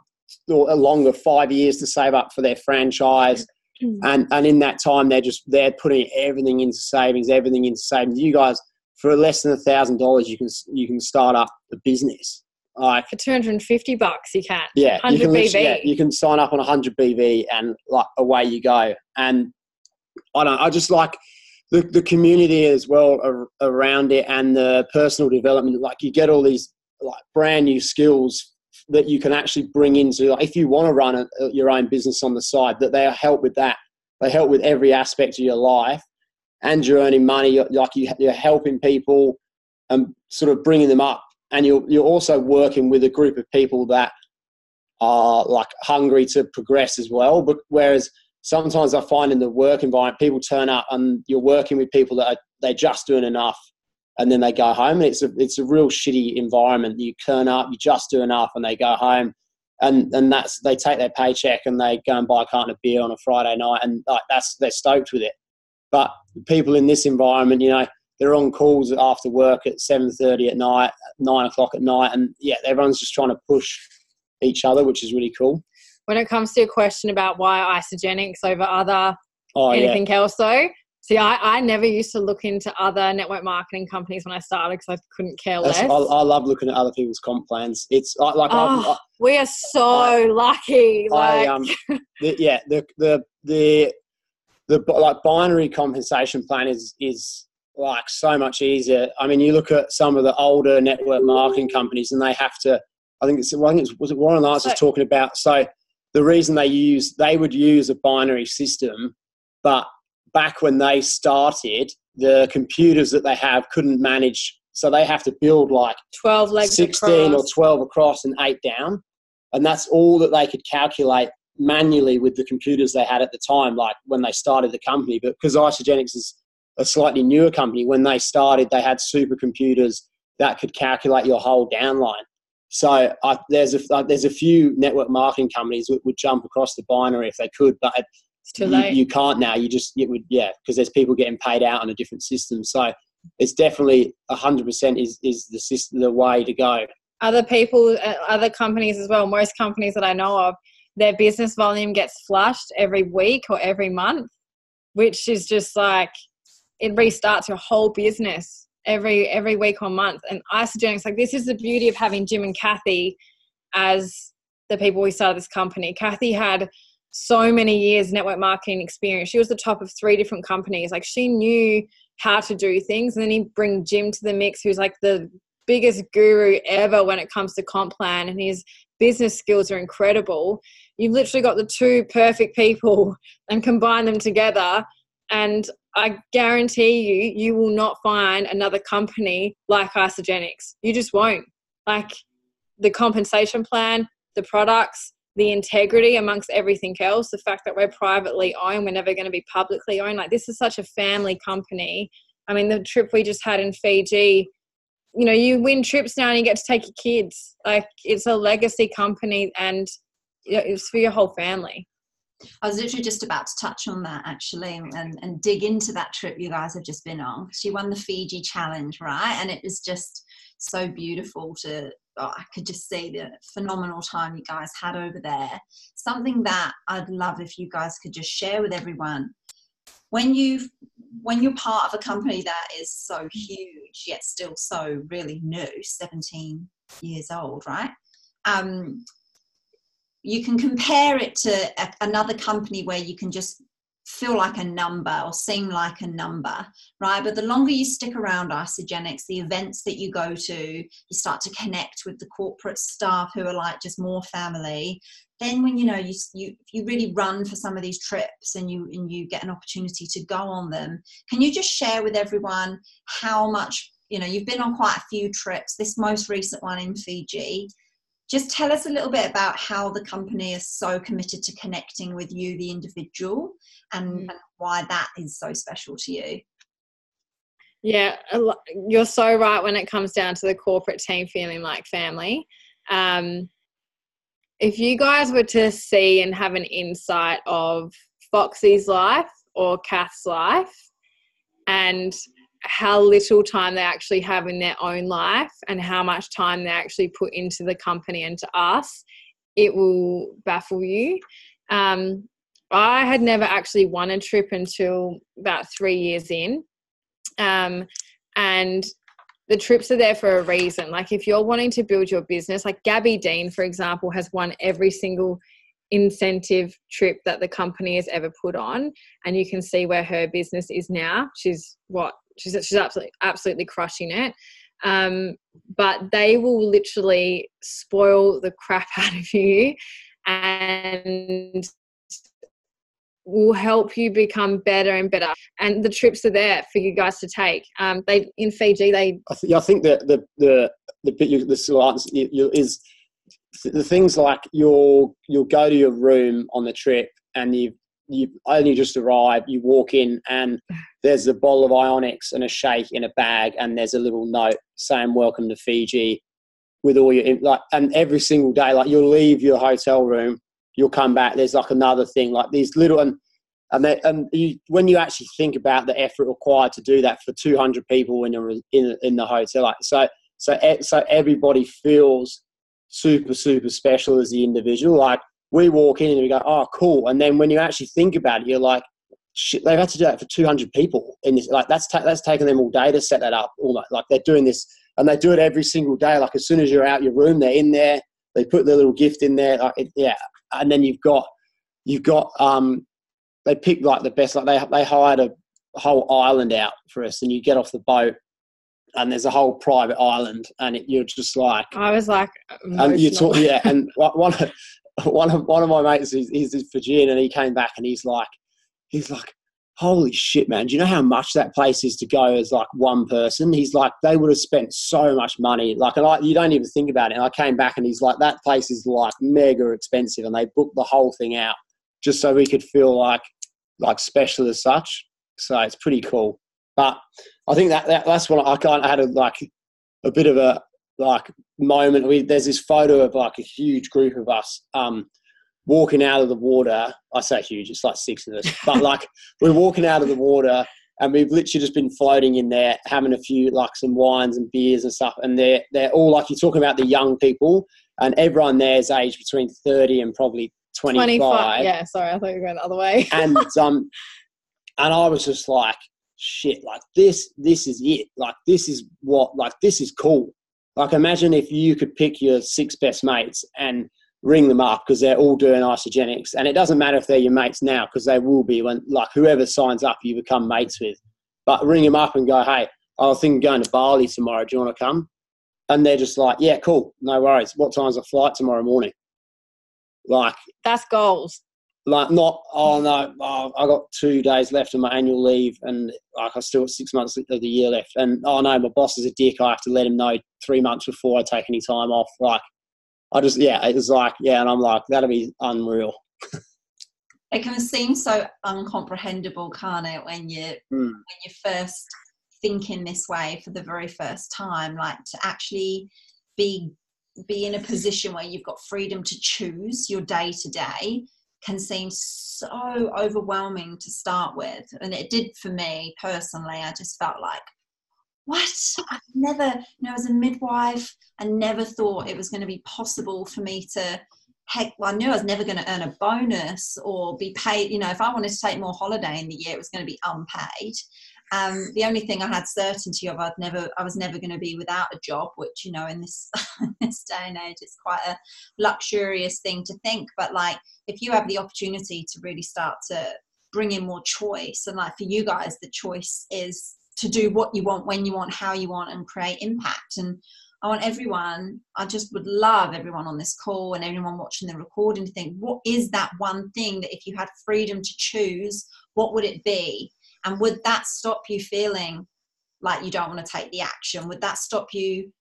or longer, 5 years to save up for their franchise. And in that time, they're putting everything into savings. You guys, for less than $1,000, you can start up a business. For $250, you can. Yeah, 100 BV. You can sign up on 100 BV and away you go. And I just like the community as well around it, and the personal development. You get all these brand new skills that you can actually bring into, if you want to run your own business on the side, that they help with that. They help with every aspect of your life, and you're earning money. You're helping people and sort of bringing them up, and you're also working with a group of people that are hungry to progress as well. But whereas sometimes I find in the work environment, people turn up and you're working with people that they're just doing enough, and then they go home, and it's a real shitty environment. You turn up, you just do enough, and they go home, and they take their paycheck and they go and buy a carton of beer on a Friday night, and they're stoked with it. But the people in this environment, they're on calls after work at 7:30 at night, 9 o'clock at night, and everyone's just trying to push each other, which is really cool. When it comes to your question about why Isogenics over anything else, though, See, I never used to look into other network marketing companies when I started because I couldn't care less. I love looking at other people's comp plans. It's we are so lucky. The like binary compensation plan is like so much easier. I mean, you look at some of the older network marketing companies, and they have to. Was it Warren Lance was talking about? So the reason they would use a binary system, but back when they started, the computers that they have couldn't manage, so they have to build like 12 legs 16 across. or 12 across and 8 down, and that's all that they could calculate manually with the computers they had at the time, like when they started the company. But because Isagenix is a slightly newer company, when they started, they had supercomputers that could calculate your whole downline. So there's a few network marketing companies that would jump across the binary if they could, but it's too late. You can't now. Because there's people getting paid out on a different system. So it's definitely 100% is the system, the way to go. Other companies as well, most companies that I know of, their business volume gets flushed every week or every month, which is just like, it restarts your whole business every week or month. And Isagenix, like, this is the beauty of having Jim and Kathy as the people we started this company. Kathy had so many years network marketing experience. She was the top of 3 different companies. Like, she knew how to do things. And then you bring Jim to the mix, who's like the biggest guru ever when it comes to comp plan, and his business skills are incredible. You've literally got the 2 perfect people and combine them together, and I guarantee you will not find another company like Isagenix. You just won't. Like, the compensation plan, the products, the integrity amongst everything else, the fact that we're privately owned, we're never going to be publicly owned. Like, this is such a family company. I mean, the trip we just had in Fiji, you know, you win trips now and you get to take your kids. Like, it's a legacy company, and it's for your whole family. I was literally just about to touch on that, actually, and dig into that trip you guys have just been on. She won the Fiji challenge, right? And it was just so beautiful I could just see the phenomenal time you guys had over there. Something that I'd love if you guys could just share with everyone. When you're part of a company that is so huge, yet still so really new, 17 years old, right? You can compare it to another company where you can just feel like a number or seem like a number, right? But the longer you stick around Isagenix, the events that you go to, you start to connect with the corporate staff who are like just more family. Then when you really run for some of these trips and you get an opportunity to go on them, can you just share with everyone how much, you've been on quite a few trips, this most recent one in Fiji. Just tell us a little bit about how the company is so committed to connecting with you, the individual, and why that is so special to you. Yeah, you're so right when it comes down to the corporate team feeling like family. If you guys were to see and have an insight of Foxy's life or Kath's life, and how little time they actually have in their own life and how much time they actually put into the company and to us, it will baffle you. I had never actually won a trip until about 3 years in. And the trips are there for a reason. Like, if you're wanting to build your business, like Gabby Dean, for example, has won every single incentive trip that the company has ever put on, and you can see where her business is now. She's absolutely crushing it. But they will literally spoil the crap out of you and will help you become better and better. And the trips are there for you guys to take. In Fiji, I think that the bit is the things like you'll go to your room on the trip and you only just arrived, you walk in and there's a bottle of Ionics and a shake in a bag, and there's a little note saying welcome to Fiji with all your, and every single day, like, you'll leave your hotel room, you'll come back, there's like another thing, like these little, when you actually think about the effort required to do that for 200 people when you're in the hotel, like, so everybody feels super, super special as the individual. Like, we walk in and we go, oh, cool. And then when you actually think about it, you're like, shit, they've had to do that for 200 people in this. Like that's taken them all day to set that up. Almost like they're doing this, and they do it every single day. Like as soon as you're out your room, they're in there. They put their little gift in there. Like and then you've got they picked like the best. Like they hired a whole island out for us, and you get off the boat, and there's a whole private island, and you're just like, I was like, and you talk, and one of my mates, he's Fijian, and he came back, and he's like, holy shit, man, do you know how much that place is to go as like one person? He's like, they would have spent so much money, like, and you don't even think about it. And I came back, and he's like, that place is like mega expensive, and they booked the whole thing out just so we could feel like special as such. So it's pretty cool. But I think that's what I kind of had a bit of a moment. There's this photo of like a huge group of us walking out of the water. I say huge, it's like 6 of us, but like we're walking out of the water, and we've literally just been floating in there, having a few like some wines and beers and stuff. And they're all like, you're talking about the young people, and everyone there is aged between 30 and probably 25. Yeah, sorry, I thought you were going the other way. And I was just like, shit, like this is it. Like this is cool. Like imagine if you could pick your 6 best mates and ring them up, because they're all doing isogenics, and it doesn't matter if they're your mates now, because they will be when like whoever signs up you become mates with. But ring them up and go, hey, I was thinking going to Bali tomorrow. Do you want to come? And they're just like, yeah, cool, no worries. What time's the flight tomorrow morning? Like that's goals. Like not, oh no, I got 2 days left of my annual leave, and like I still got 6 months of the year left. And oh no, my boss is a dick. I have to let him know 3 months before I take any time off. Like it was like, yeah, and I'm like, that'll be unreal. It can seem so incomprehensible, can't it, when you're first thinking this way for the very first time, like to actually be in a position where you've got freedom to choose your day to day can seem so overwhelming to start with. And it did for me personally. I just felt like, what? I've never, as a midwife, I never thought it was going to be possible for me to, I knew I was never going to earn a bonus or be paid. If I wanted to take more holiday in the year, it was going to be unpaid. The only thing I had certainty of, I was never going to be without a job, which, in this this day and age, it's quite a luxurious thing to think. But like, if you have the opportunity to really start to bring in more choice, and like for you guys, the choice is to do what you want, when you want, how you want, and create impact. And I just would love everyone on this call and everyone watching the recording to think, what is that one thing that if you had freedom to choose, what would it be? And would that stop you feeling like you don't want to take the action? Would that stop you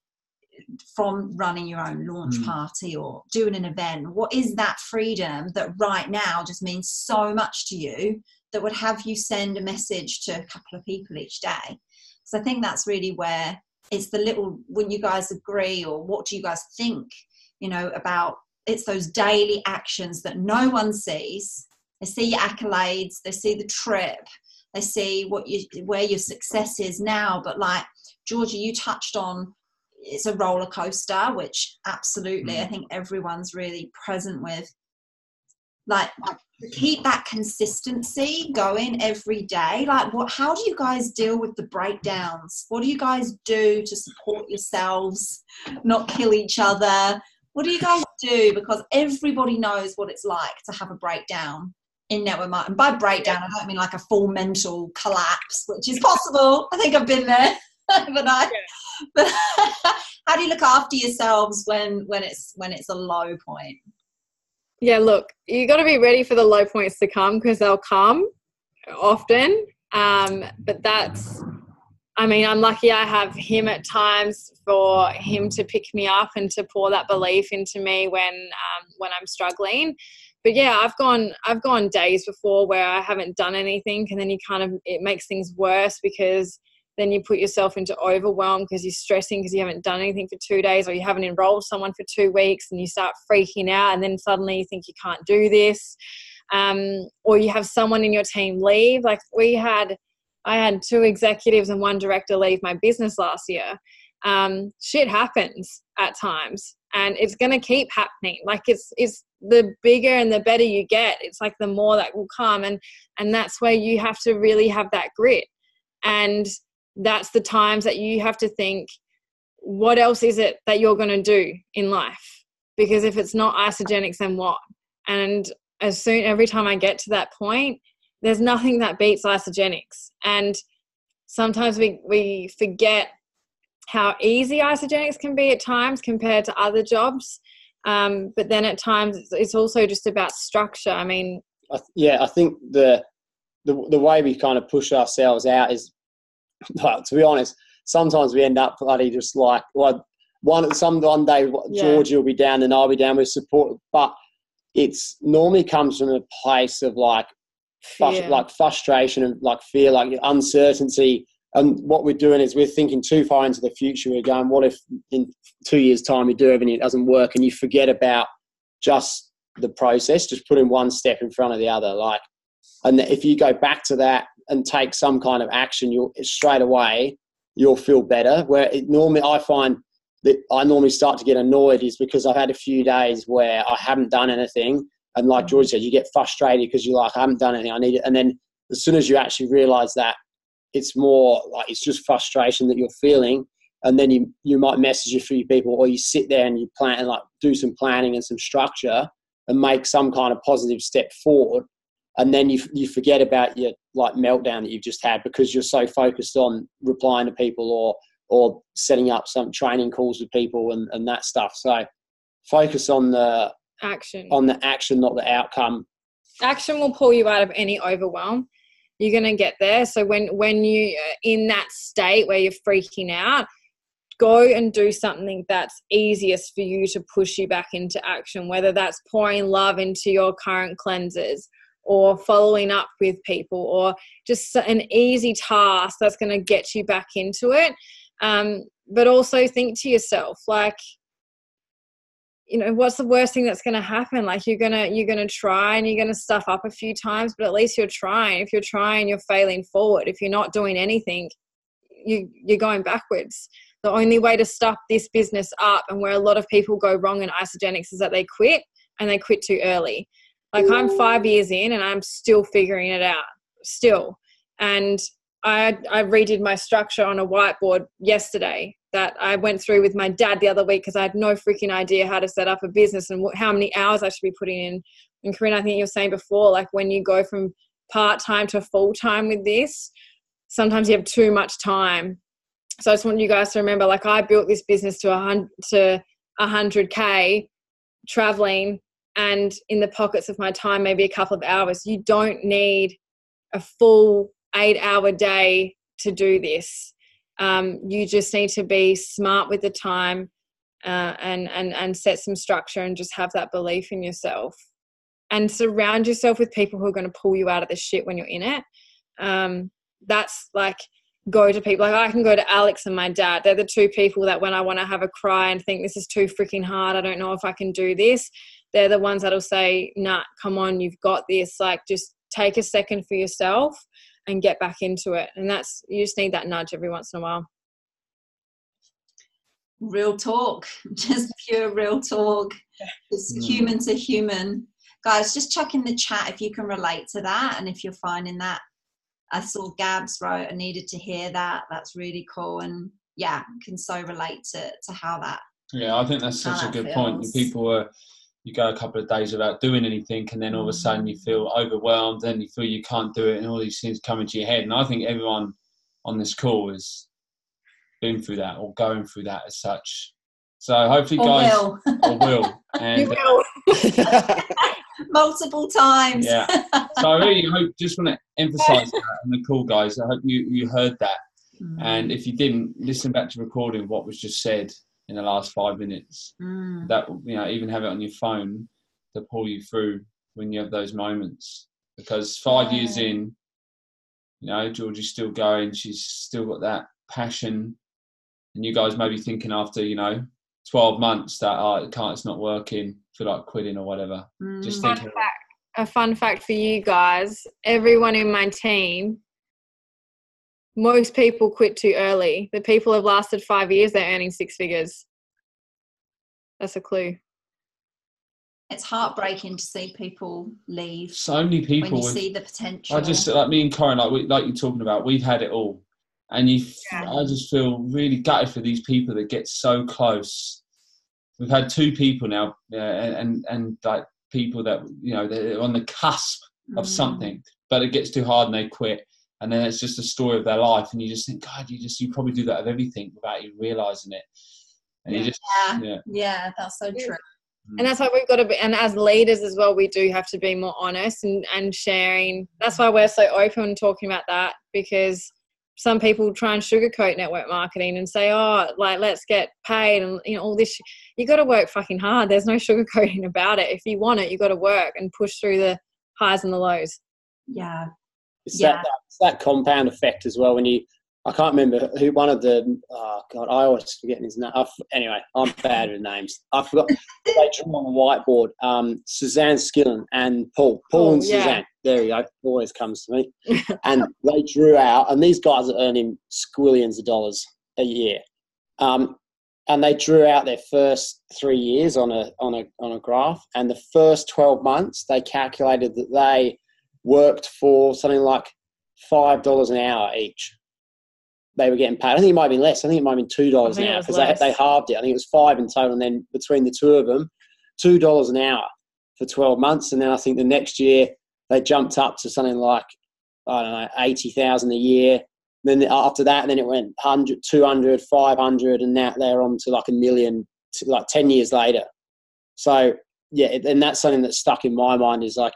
from running your own launch party or doing an event? What is that freedom that right now just means so much to you that would have you send a message to a couple of people each day? So I think that's really where it's the little, when you guys agree, or what do you guys think, about, it's those daily actions that no one sees. They see your accolades, they see the trip, they see where your success is now. But like Georgie, you touched on, it's a roller coaster, which absolutely I think everyone's really present with. Like keep that consistency going every day. Like how do you guys deal with the breakdowns? What do you guys do to support yourselves, not kill each other? What do you guys do? Because everybody knows what it's like to have a breakdown in network marketing. And by breakdown, I don't mean like a full mental collapse, which is possible. I think I've been there overnight. But how do you look after yourselves when it's a low point? Yeah, look, you got to be ready for the low points to come, because they'll come often. But I'm lucky I have him at times for him to pick me up and to pour that belief into me when I'm struggling. But yeah, I've gone days before where I haven't done anything, and then it makes things worse, because then you put yourself into overwhelm because you're stressing because you haven't done anything for 2 days, or you haven't enrolled someone for 2 weeks, and you start freaking out, and then suddenly you think you can't do this. Or you have someone in your team leave. Like I had 2 executives and 1 director leave my business last year. Shit happens at times, and it's going to keep happening. Like it's the bigger and the better you get, it's like the more that will come. And that's where you have to really have that grit. And that's the times that you have to think, what else is it that you're going to do in life? Because if it's not Isagenix, then what? And every time I get to that point, there's nothing that beats Isagenix. And sometimes we forget how easy Isagenix can be at times compared to other jobs. But then at times it's also just about structure. I mean, I think the way we kind of push ourselves out is, like, to be honest, sometimes we end up bloody just like one day Georgie will be down and I'll be down with support, but it's normally comes from a place of like frustration and like fear, like uncertainty. And what we're doing is we're thinking too far into the future. We're going, what if in 2 years' time we do everything, it doesn't work, and you forget about just the process, just putting one step in front of the other. Like, and if you go back to that and take some kind of action, you'll feel better. Where I find that I normally start to get annoyed is because I've had a few days where I haven't done anything. And like George said, you get frustrated because you're like, I haven't done anything, I need it. And then as soon as you actually realise that, it's more like it's just frustration that you're feeling, and then you might message a few people, or you sit there and you plan and like do some planning and some structure and make some kind of positive step forward, and then you forget about your like meltdown that you've just had because you're so focused on replying to people or setting up some training calls with people and that stuff. So focus on the action, not the outcome. Action will pull you out of any overwhelm. You're going to get there. So when you are in that state where you're freaking out, go and do something that's easiest for you to push you back into action, whether that's pouring love into your current cleansers or following up with people, or just an easy task that's going to get you back into it. But also think to yourself, like, you know, what's the worst thing that's going to happen? Like, you're going to try and you're going to stuff up a few times, but at least you're trying. If you're trying, you're failing forward. If you're not doing anything, you're going backwards. The only way to stop this business up, and where a lot of people go wrong in Isagenix, is that they quit, and they quit too early. Like, I'm 5 years in and I'm still figuring it out still. And I redid my structure on a whiteboard yesterday that I went through with my dad the other week, because I had no freaking idea how to set up a business and how many hours I should be putting in. And Corinne, I think you were saying before, like, when you go from part-time to full-time with this, sometimes you have too much time. So I just want you guys to remember, like, I built this business to 100K traveling, and in the pockets of my time, maybe a couple of hours. You don't need a full 8-hour day to do this. You just need to be smart with the time and set some structure, and just have that belief in yourself, and surround yourself with people who are going to pull you out of the shit when you're in it. That's like, go to people. Like, I can go to Alex and my dad. They're the two people that when I want to have a cry and think this is too freaking hard, I don't know if I can do this, they're the ones that'll say, nah, come on, you've got this. Like, just take a second for yourself and get back into it. And you just need that nudge every once in a while. Real talk, just pure real talk. Just human to human. Guys, just chuck in the chat if you can relate to that, and if you're finding that. I saw Gabs wrote, I needed to hear that. That's really cool. And yeah, can so relate to how that. Yeah, I think that's such a good point. People you go a couple of days without doing anything, and then all of a sudden you feel overwhelmed, and you feel you can't do it, and all these things come into your head. And I think everyone on this call has been through that or going through that as such. So hopefully, guys, will. And, you will. Multiple times. Yeah. So I really hope, just want to emphasise that on the call, guys. I hope you heard that. And if you didn't, listen back to recording what was just said in the last 5 minutes. That, you know, even have it on your phone to pull you through when you have those moments. Because 5 years in, you know, Georgie's still going. She's still got that passion. And you guys may be thinking after, you know, 12 months that it's not working, feel like quitting or whatever. Just thinking. A fun fact for you guys: everyone in my team, most people quit too early. The people have lasted 5 years, they're earning 6 figures. That's a clue. It's heartbreaking to see people leave. So many people. When you see the potential. I just, like me and Corinne, like you're talking about, we've had it all. And I just feel really gutted for these people that get so close. We've had 2 people now, and like people that, you know, they're on the cusp of something, but it gets too hard and they quit. And then it's just a story of their life. And you just think, God, you probably do that with everything without you realising it. And you just, that's so true. And that's why we've got to be, and as leaders as well, we do have to be more honest and sharing. That's why we're so open talking about that, because some people try and sugarcoat network marketing and say, oh, like, let's get paid and, you know, all this. You got to work fucking hard. There's no sugarcoating about it. If you want it, you got to work and push through the highs and the lows. Yeah. It's that compound effect as well. When I can't remember who one of the, oh God, I always forget his name. Anyway, I'm bad with names. I forgot. They drew on the whiteboard, Suzanne Skillen and Paul and Suzanne. There you go. Always comes to me. And they drew out, and these guys are earning squillions of dollars a year. And they drew out their first 3 years on a graph, and the first 12 months they calculated that they worked for something like $5 an hour each. They were getting paid. I think it might have been less. I think it might have been $2 an hour, because they halved it. I think it was 5 in total, and then between the 2 of them, $2 an hour for 12 months. And then I think the next year they jumped up to something like, I don't know, 80,000 a year. Then after that, then it went 100, 200, 500, and now they're on to like $1 million, like 10 years later. So yeah, and that's something that's stuck in my mind, is like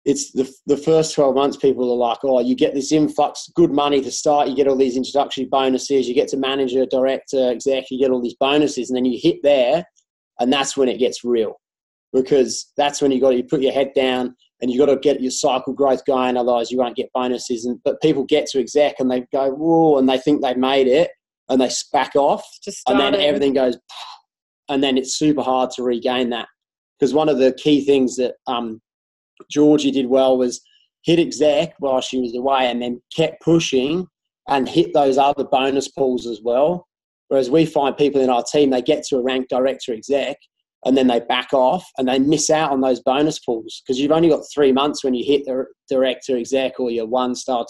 it's the first 12 months, people are like, oh, you get this influx, good money to start, you get all these introductory bonuses, you get to manager, director, exec, you get all these bonuses, and then you hit there, and that's when it gets real, because that's when you put your head down and you got to get your cycle growth going, otherwise you won't get bonuses. But people get to exec and they go, whoa, and they think they've made it, and they back off, and then everything goes, and then it's super hard to regain that. Because one of the key things that Georgie did well was hit exec while she was away, and then kept pushing and hit those other bonus pools as well. Whereas we find people in our team, they get to a rank director exec and then they back off and they miss out on those bonus pools, because you've only got 3 months when you hit the director exec or your 1-star.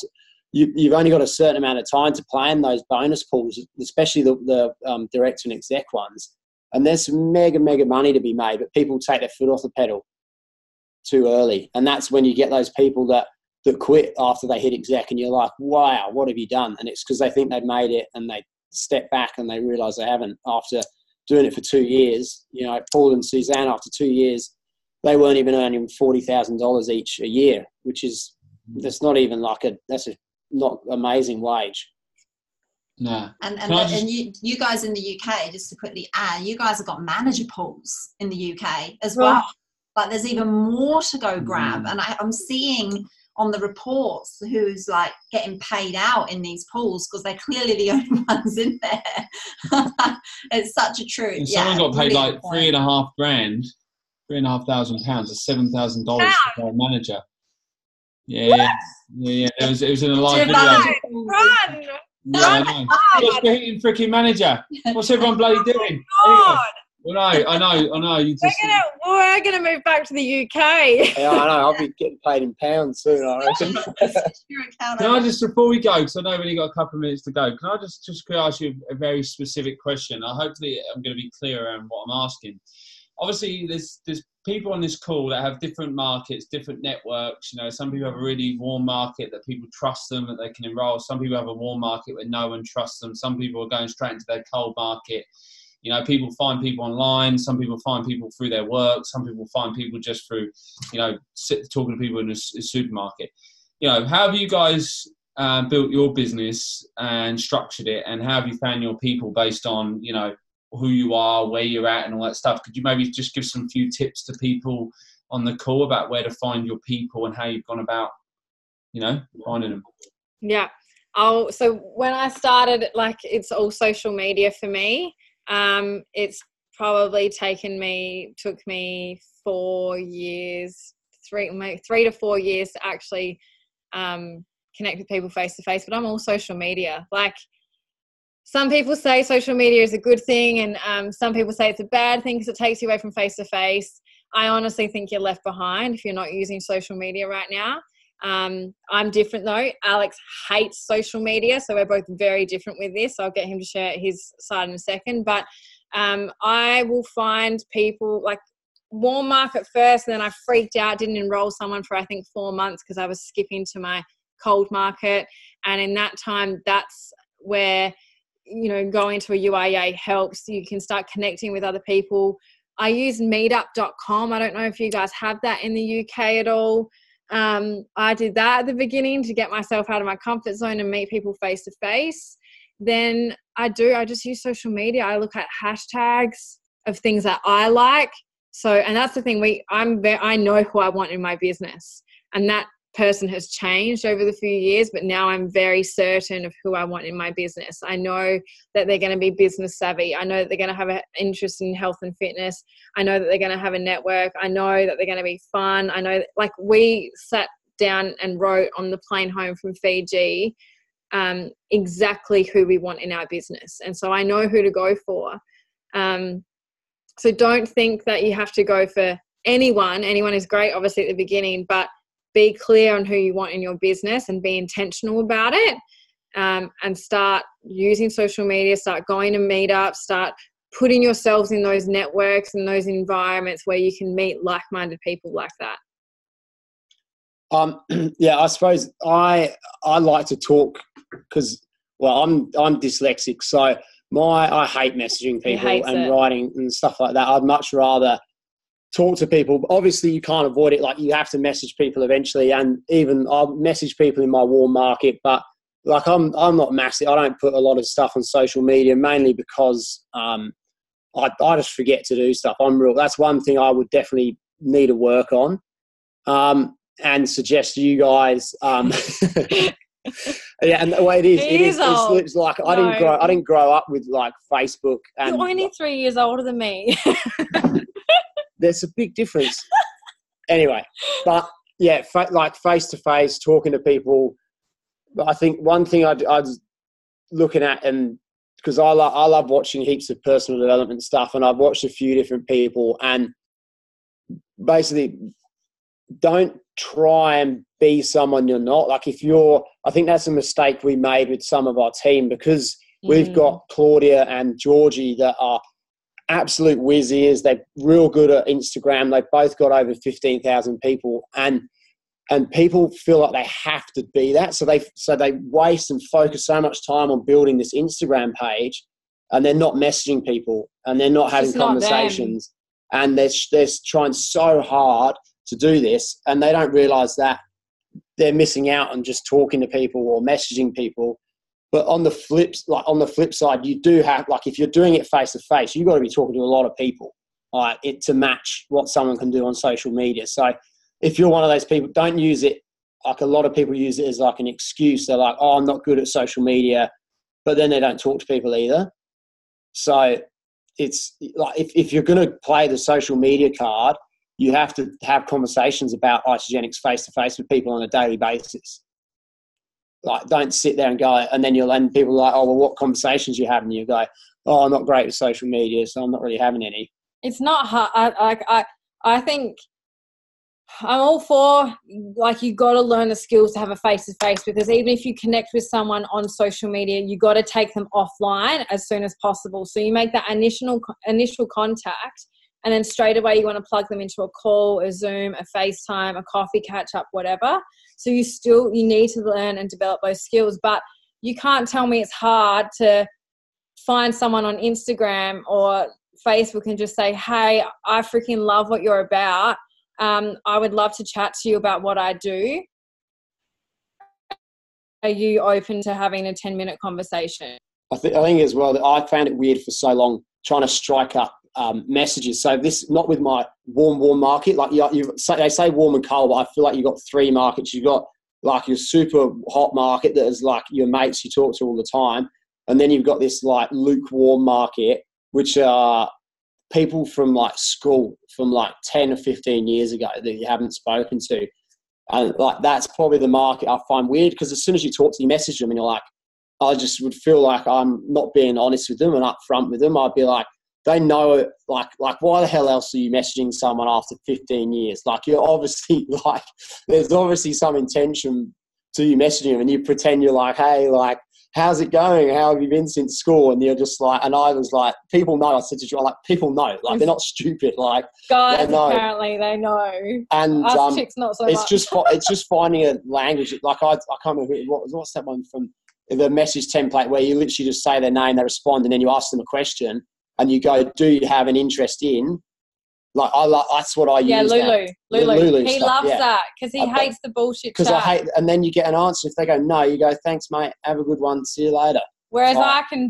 You've only got a certain amount of time to plan those bonus pools, especially the director and exec ones. And there's some mega money to be made, but people take their foot off the pedal too early. And that's when you get those people that quit after they hit exec, and you're like, wow, what have you done? And it's because they think they've made it, and they step back and they realize they haven't. After doing it for 2 years, you know, Paul and Suzanne, after 2 years, they weren't even earning $40,000 each a year, that's not even that's a not amazing wage. No. And you guys in the UK, just to quickly add, you guys have got manager pools in the UK as well. Like, there's even more to go grab. And I'm seeing on the reports who's like getting paid out in these pools, because they're clearly the only ones in there. It's such a truth. And someone got paid like £3,500, £3,500, or $7,000 for a manager. Yeah. It was in a live video. Run! Yeah, I know. Just for hitting freaking manager. What's everyone bloody doing? God. Well, I know. We're gonna move back to the UK. Yeah, I know. I'll be getting paid in pounds soon, I reckon. Can I just, before we go, because I know we've only got a couple of minutes to go, can I just ask you a very specific question? Hopefully I'm going to be clear around what I'm asking. Obviously, there's people on this call that have different markets, different networks. You know, some people have a really warm market that people trust them, that they can enroll. Some people have a warm market where no one trusts them. Some people are going straight into their cold market. You know, people find people online. Some people find people through their work. Some people find people just through, you know, talking to people in a supermarket. You know, how have you guys built your business and structured it? And how have you found your people based on, you know, who you are, where you're at, and all that stuff? Could you maybe just give some few tips to people on the call about where to find your people and how you've gone about, you know, finding them? Yeah. So when I started, like, it's all social media for me. It's probably took me 4 years, 3 to 4 years to actually connect with people face to face. But I'm all social media. Like, some people say social media is a good thing, and some people say it's a bad thing because it takes you away from face to face. I honestly think you're left behind if you're not using social media right now. I'm different though. Alex hates social media, so we're both very different with this. I'll get him to share his side in a second. But I will find people like warm market first, and then I freaked out, didn't enroll someone for I think 4 months because I was skipping to my cold market. And in that time, that's where, you know, going to a UIA helps. You can start connecting with other people. I use meetup.com. I don't know if you guys have that in the UK at all. I did that at the beginning to get myself out of my comfort zone and meet people face to face. Then I just use social media. I look at hashtags of things that I like. So, and that's the thing, I know who I want in my business, and that person has changed over the few years, but now I'm very certain of who I want in my business. I know that they're going to be business savvy. I know that they're going to have an interest in health and fitness. I know that they're going to have a network. I know that they're going to be fun. I know that, like, we sat down and wrote on the plane home from Fiji exactly who we want in our business. And so I know who to go for. So don't think that you have to go for anyone. Anyone is great, obviously, at the beginning, but be clear on who you want in your business and be intentional about it, and start using social media, start going to meetups, start putting yourselves in those networks and those environments where you can meet like-minded people like that. Yeah, I suppose I like to talk because, well, I'm dyslexic, so I hate messaging people and writing and stuff like that. I'd much rather talk to people. Obviously, you can't avoid it. Like, you have to message people eventually, and even I'll message people in my warm market. But like, I'm not massive. I don't put a lot of stuff on social media, mainly because I just forget to do stuff. That's one thing I would definitely need to work on, and suggest you guys. Yeah, and the way it is, it's like I didn't grow up with like Facebook. And you're only 3 years older than me. There's a big difference. Anyway, but yeah, like face to face, talking to people. I think one thing I was looking at, and because I love watching heaps of personal development stuff, and I've watched a few different people, and basically don't try and be someone you're not. Like, I think that's a mistake we made with some of our team, because we've got Claudia and Georgie that are absolute whiz ears. They're real good at Instagram. They've both got over 15,000 people, and people feel like they have to be that. So they waste and focus so much time on building this Instagram page, and they're not messaging people, and they're not having conversations, and they're trying so hard to do this, and they don't realize that they're missing out on just talking to people or messaging people. But on the flip side, you do have, like, if you're doing it face to face, you've got to be talking to a lot of people, like, to match what someone can do on social media. So if you're one of those people, don't use it like a lot of people use it as like an excuse. They're like, oh, I'm not good at social media, but then they don't talk to people either. So it's like, if you're going to play the social media card, you have to have conversations about Isagenix face to face with people on a daily basis. Like, don't sit there and go, and then people are like, oh, well, what conversations you have? And you go, oh, I'm not great with social media, so I'm not really having any. It's not hard. I think I'm all for, like, you got to learn the skills to have a face-to-face, because even if you connect with someone on social media, you got to take them offline as soon as possible. So you make that initial contact, and then straight away you want to plug them into a call, a Zoom, a FaceTime, a coffee catch-up, whatever. So you need to learn and develop those skills. But you can't tell me it's hard to find someone on Instagram or Facebook and just say, hey, I freaking love what you're about. I would love to chat to you about what I do. Are you open to having a 10-minute conversation? I think as well that I found it weird for so long trying to strike up messages. So this, not with my warm market. Like, they say warm and cold, but I feel like you've got three markets. You've got like your super hot market that is like your mates you talk to all the time, and then you've got this like lukewarm market, which are people from like school from like 10 or 15 years ago that you haven't spoken to. And like, that's probably the market I find weird, because as soon as you talk to them, you message them and you're like, I just would feel like I'm not being honest with them and upfront with them. I'd be like, they know it. Like why the hell else are you messaging someone after 15 years? Like, you're obviously like, there's obviously some intention to you messaging them, and you pretend you're like, hey, like, how's it going? How have you been since school? And you're just like, and I was like, people know. I said to you, like, people know. Like, they're not stupid. Like, guys, they know. apparently they know. And us chicks not so it's much. it's just finding a language. Like, I can't remember what's that one from the message template where you literally just say their name, they respond, and then you ask them a question, and you go, do you have an interest in? Like, that's what I use. Yeah, Lulu. He stuff, loves that because he hates the bullshit chat. Because I hate, and then you get an answer. If they go no, you go, thanks, mate. Have a good one. See you later. Whereas I can,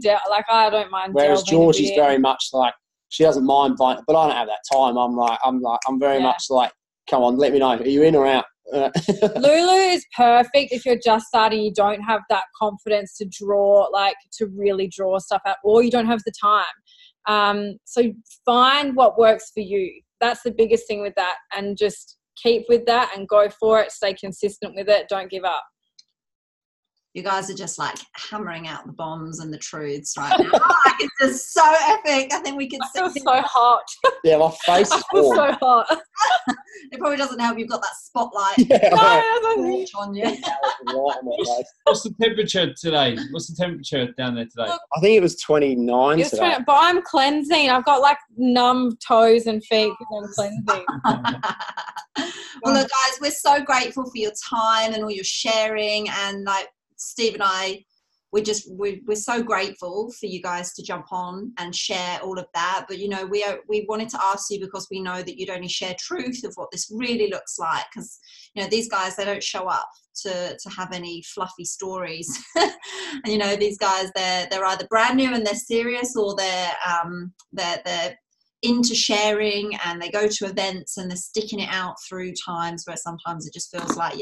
I don't mind. Whereas Georgie's very much like, she doesn't mind, but I don't have that time. I'm very much like, come on, let me know. Are you in or out? Lulu is perfect if you're just starting, you don't have that confidence to draw, like to really draw stuff out, or you don't have the time. So find what works for you. That's the biggest thing with that, and just keep with that and go for it. Stay consistent with it. Don't give up. You guys are just like hammering out the bombs and the truths right now. Like, it's just so epic. I think we could I feel so hot. Yeah, my face is warm. So hot. It probably doesn't help you've got that spotlight on you. What's the temperature today? What's the temperature down there today? I think it was 29 today. But I'm cleansing. I've got like numb toes and feet because I'm cleansing. Well, look, guys, we're so grateful for your time and all your sharing, and like Steve and I, we're so grateful for you guys to jump on and share all of that. But, you know, we wanted to ask you because we know that you'd only share truth of what this really looks like, because, you know, these guys, they don't show up to have any fluffy stories. And, you know, these guys, they're either brand new and they're serious, or they're into sharing, and they go to events and they're sticking it out through times where sometimes it just feels like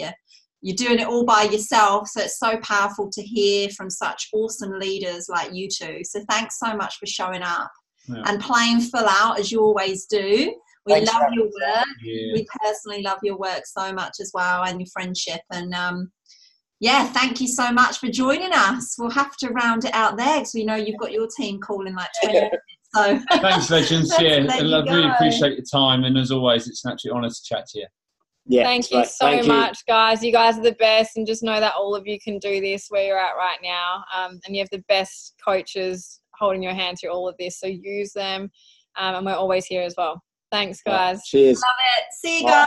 you're doing it all by yourself. So it's so powerful to hear from such awesome leaders like you two. So thanks so much for showing up and playing full out as you always do. We love your work. Yeah. We personally love your work so much as well, and your friendship. And thank you so much for joining us. We'll have to round it out there because we know you've got your team call in like 20 minutes. So thanks, legends. And I really appreciate your time. And as always, it's an absolute honour to chat to you. Yeah, thank you so much, guys. You guys are the best, and just know that all of you can do this where you're at right now. And you have the best coaches holding your hand through all of this, so use them. And we're always here as well. Thanks, guys. Cheers. Love it. See you guys.